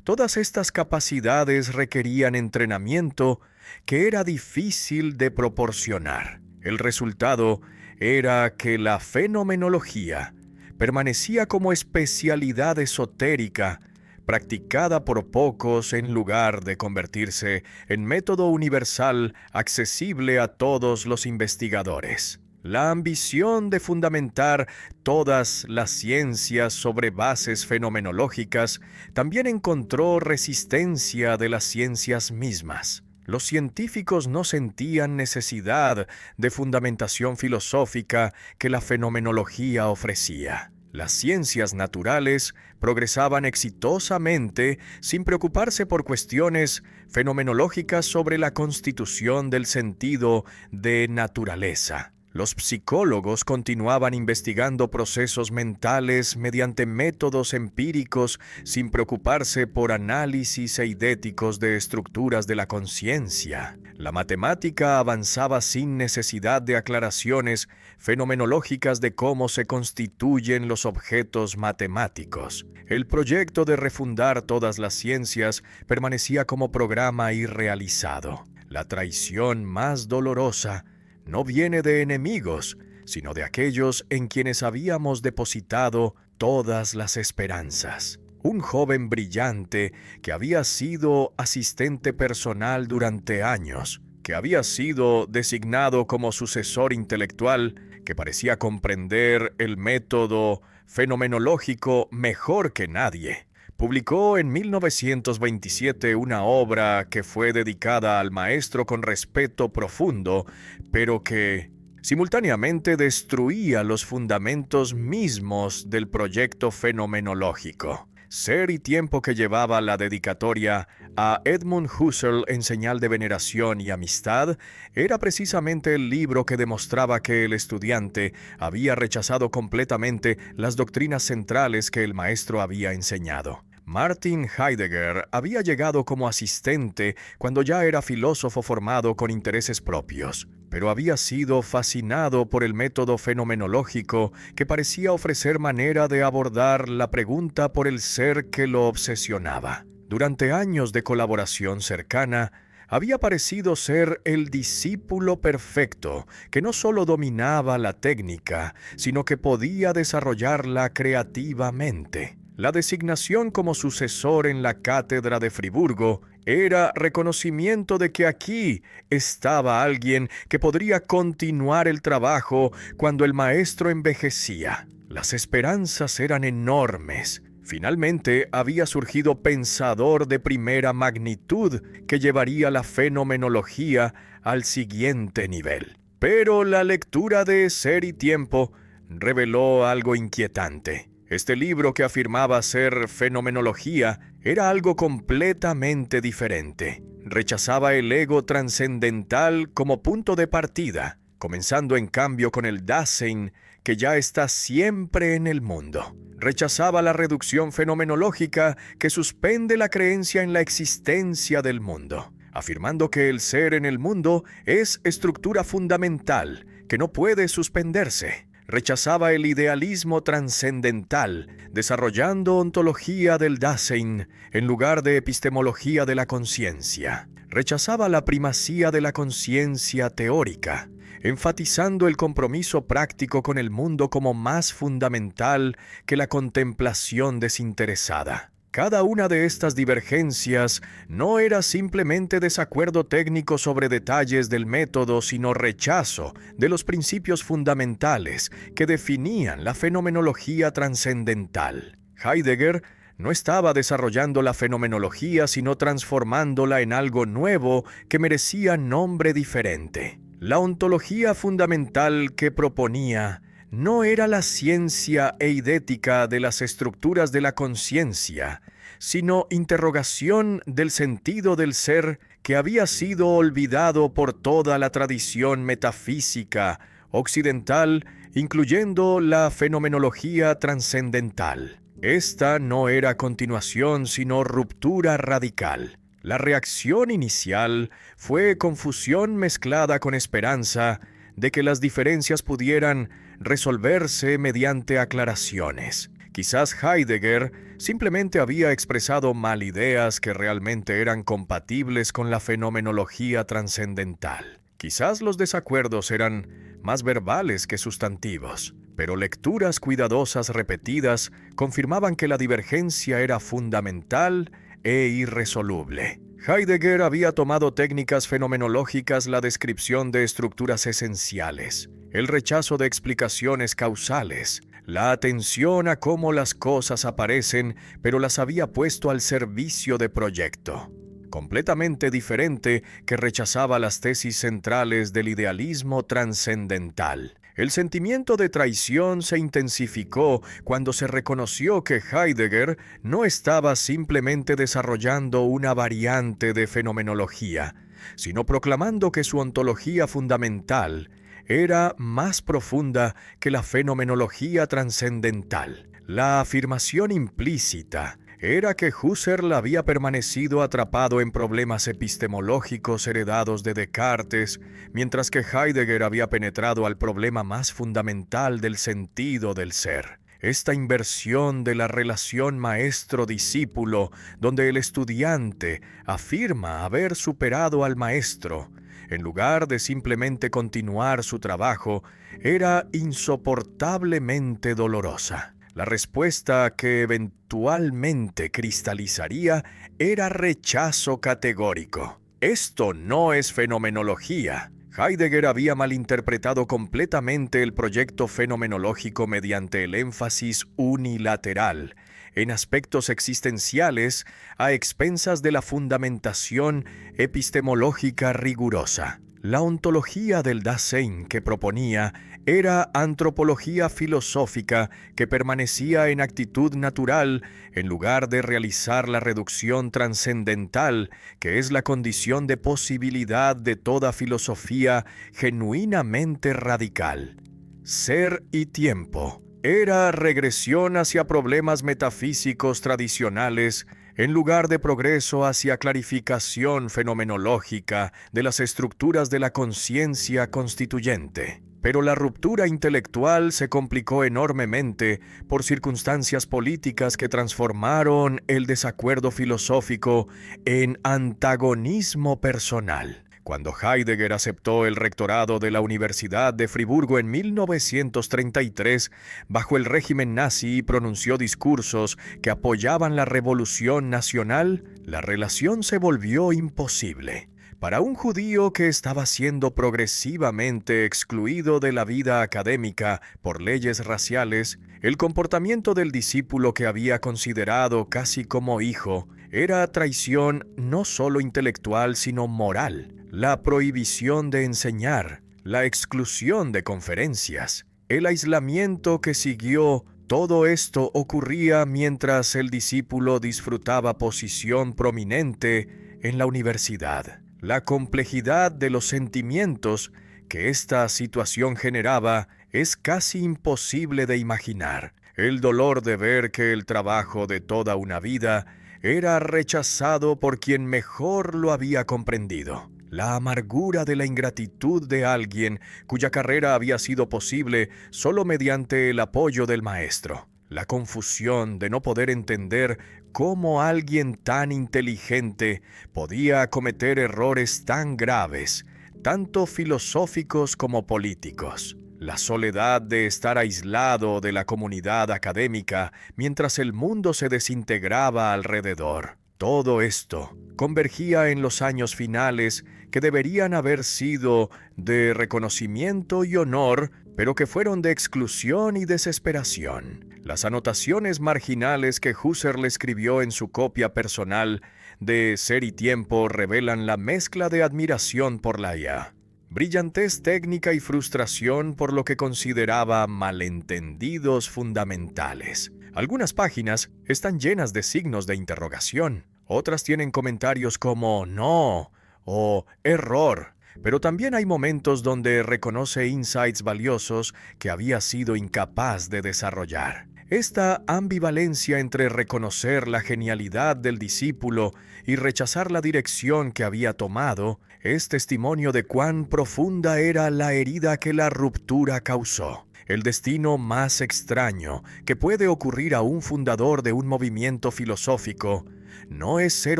todas estas capacidades requerían entrenamiento que era difícil de proporcionar. El resultado era que la fenomenología permanecía como especialidad esotérica, practicada por pocos en lugar de convertirse en método universal accesible a todos los investigadores. La ambición de fundamentar todas las ciencias sobre bases fenomenológicas también encontró resistencia de las ciencias mismas. Los científicos no sentían necesidad de fundamentación filosófica que la fenomenología ofrecía. Las ciencias naturales progresaban exitosamente sin preocuparse por cuestiones fenomenológicas sobre la constitución del sentido de naturaleza. Los psicólogos continuaban investigando procesos mentales mediante métodos empíricos sin preocuparse por análisis eidéticos de estructuras de la conciencia. La matemática avanzaba sin necesidad de aclaraciones fenomenológicas de cómo se constituyen los objetos matemáticos. El proyecto de refundar todas las ciencias permanecía como programa irrealizado. La traición más dolorosa no viene de enemigos, sino de aquellos en quienes habíamos depositado todas las esperanzas. Un joven brillante que había sido asistente personal durante años, que había sido designado como sucesor intelectual, que parecía comprender el método fenomenológico mejor que nadie, publicó en 1927 una obra que fue dedicada al maestro con respeto profundo, pero que simultáneamente destruía los fundamentos mismos del proyecto fenomenológico. Ser y tiempo que llevaba la dedicatoria a Edmund Husserl en señal de veneración y amistad era precisamente el libro que demostraba que el estudiante había rechazado completamente las doctrinas centrales que el maestro había enseñado. Martin Heidegger había llegado como asistente cuando ya era filósofo formado con intereses propios, pero había sido fascinado por el método fenomenológico que parecía ofrecer manera de abordar la pregunta por el ser que lo obsesionaba. Durante años de colaboración cercana, había parecido ser el discípulo perfecto, que no solo dominaba la técnica, sino que podía desarrollarla creativamente. La designación como sucesor en la cátedra de Friburgo era reconocimiento de que aquí estaba alguien que podría continuar el trabajo cuando el maestro envejecía. Las esperanzas eran enormes. Finalmente había surgido pensador de primera magnitud que llevaría la fenomenología al siguiente nivel. Pero la lectura de Ser y Tiempo reveló algo inquietante. Este libro, que afirmaba ser fenomenología, era algo completamente diferente. Rechazaba el ego trascendental como punto de partida. comenzando en cambio con el Dasein, que ya está siempre en el mundo. Rechazaba la reducción fenomenológica que suspende la creencia en la existencia del mundo, afirmando que el ser en el mundo es estructura fundamental, que no puede suspenderse. Rechazaba el idealismo trascendental, desarrollando ontología del Dasein en lugar de epistemología de la conciencia. Rechazaba la primacía de la conciencia teórica, enfatizando el compromiso práctico con el mundo como más fundamental que la contemplación desinteresada. Cada una de estas divergencias no era simplemente desacuerdo técnico sobre detalles del método, sino rechazo de los principios fundamentales que definían la fenomenología trascendental. Heidegger no estaba desarrollando la fenomenología, sino transformándola en algo nuevo que merecía nombre diferente. La ontología fundamental que proponía no era la ciencia eidética de las estructuras de la conciencia, sino interrogación del sentido del ser que había sido olvidado por toda la tradición metafísica occidental, incluyendo la fenomenología trascendental. Esta no era continuación, sino ruptura radical. La reacción inicial fue confusión mezclada con esperanza de que las diferencias pudieran resolverse mediante aclaraciones. Quizás Heidegger simplemente había expresado mal ideas que realmente eran compatibles con la fenomenología trascendental. Quizás los desacuerdos eran más verbales que sustantivos, pero lecturas cuidadosas repetidas confirmaban que la divergencia era fundamental e irresoluble. Heidegger había tomado técnicas fenomenológicas, la descripción de estructuras esenciales, el rechazo de explicaciones causales, la atención a cómo las cosas aparecen, pero las había puesto al servicio de proyecto. Completamente diferente que rechazaba las tesis centrales del idealismo trascendental. El sentimiento de traición se intensificó cuando se reconoció que Heidegger no estaba simplemente desarrollando una variante de fenomenología, sino proclamando que su ontología fundamental era más profunda que la fenomenología trascendental. La afirmación implícita era que Husserl había permanecido atrapado en problemas epistemológicos heredados de Descartes, mientras que Heidegger había penetrado al problema más fundamental del sentido del ser. Esta inversión de la relación maestro-discípulo, donde el estudiante afirma haber superado al maestro, en lugar de simplemente continuar su trabajo, era insoportablemente dolorosa. La respuesta que eventualmente cristalizaría era rechazo categórico. Esto no es fenomenología. Heidegger había malinterpretado completamente el proyecto fenomenológico mediante el énfasis unilateral en aspectos existenciales a expensas de la fundamentación epistemológica rigurosa. La ontología del Dasein que proponía era antropología filosófica que permanecía en actitud natural en lugar de realizar la reducción trascendental que es la condición de posibilidad de toda filosofía genuinamente radical. Ser y tiempo era regresión hacia problemas metafísicos tradicionales en lugar de progreso hacia clarificación fenomenológica de las estructuras de la conciencia constituyente. Pero la ruptura intelectual se complicó enormemente por circunstancias políticas que transformaron el desacuerdo filosófico en antagonismo personal. Cuando Heidegger aceptó el rectorado de la Universidad de Friburgo en 1933, bajo el régimen nazi y pronunció discursos que apoyaban la revolución nacional, la relación se volvió imposible. Para un judío que estaba siendo progresivamente excluido de la vida académica por leyes raciales, el comportamiento del discípulo que había considerado casi como hijo era traición no solo intelectual sino moral. La prohibición de enseñar, la exclusión de conferencias, el aislamiento que siguió, todo esto ocurría mientras el discípulo disfrutaba posición prominente en la universidad. La complejidad de los sentimientos que esta situación generaba es casi imposible de imaginar. El dolor de ver que el trabajo de toda una vida era rechazado por quien mejor lo había comprendido. La amargura de la ingratitud de alguien cuya carrera había sido posible solo mediante el apoyo del maestro. La confusión de no poder entender cómo alguien tan inteligente podía cometer errores tan graves, tanto filosóficos como políticos. La soledad de estar aislado de la comunidad académica mientras el mundo se desintegraba alrededor. Todo esto convergía en los años finales que deberían haber sido de reconocimiento y honor, pero que fueron de exclusión y desesperación. Las anotaciones marginales que Husserl escribió en su copia personal de Ser y Tiempo revelan la mezcla de admiración por la IA, brillantez técnica y frustración por lo que consideraba malentendidos fundamentales. Algunas páginas están llenas de signos de interrogación. Otras tienen comentarios como «no» o «error». Pero también hay momentos donde reconoce insights valiosos que había sido incapaz de desarrollar. Esta ambivalencia entre reconocer la genialidad del discípulo y rechazar la dirección que había tomado es testimonio de cuán profunda era la herida que la ruptura causó. El destino más extraño que puede ocurrir a un fundador de un movimiento filosófico no es ser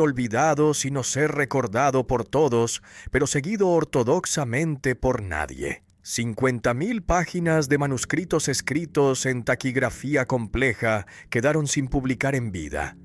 olvidado, sino ser recordado por todos, pero seguido ortodoxamente por nadie. 50.000 páginas de manuscritos escritos en taquigrafía compleja quedaron sin publicar en vida,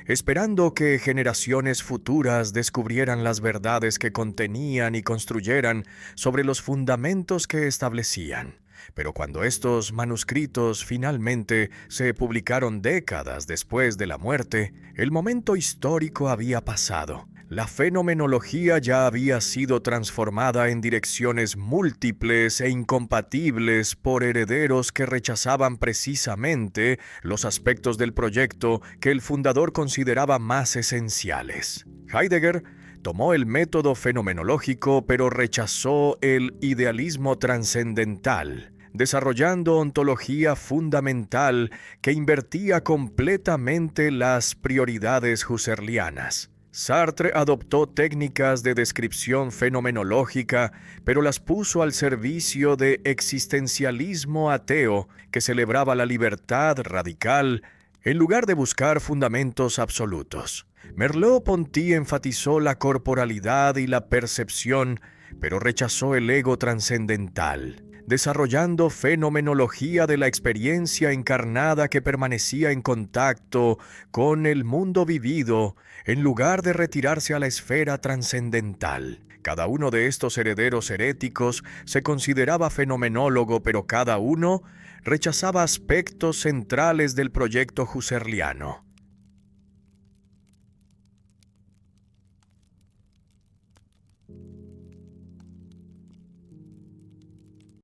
esperando que generaciones futuras descubrieran las verdades que contenían y construyeran sobre los fundamentos que establecían. Pero cuando estos manuscritos finalmente se publicaron décadas después de la muerte, el momento histórico había pasado. La fenomenología ya había sido transformada en direcciones múltiples e incompatibles por herederos que rechazaban precisamente los aspectos del proyecto que el fundador consideraba más esenciales. Heidegger tomó el método fenomenológico, pero rechazó el idealismo trascendental, desarrollando ontología fundamental que invertía completamente las prioridades husserlianas. Sartre adoptó técnicas de descripción fenomenológica, pero las puso al servicio de existencialismo ateo que celebraba la libertad radical en lugar de buscar fundamentos absolutos. Merleau-Ponty enfatizó la corporalidad y la percepción, pero rechazó el ego trascendental, desarrollando fenomenología de la experiencia encarnada que permanecía en contacto con el mundo vivido, en lugar de retirarse a la esfera trascendental. Cada uno de estos herederos heréticos se consideraba fenomenólogo, pero cada uno rechazaba aspectos centrales del proyecto husserliano.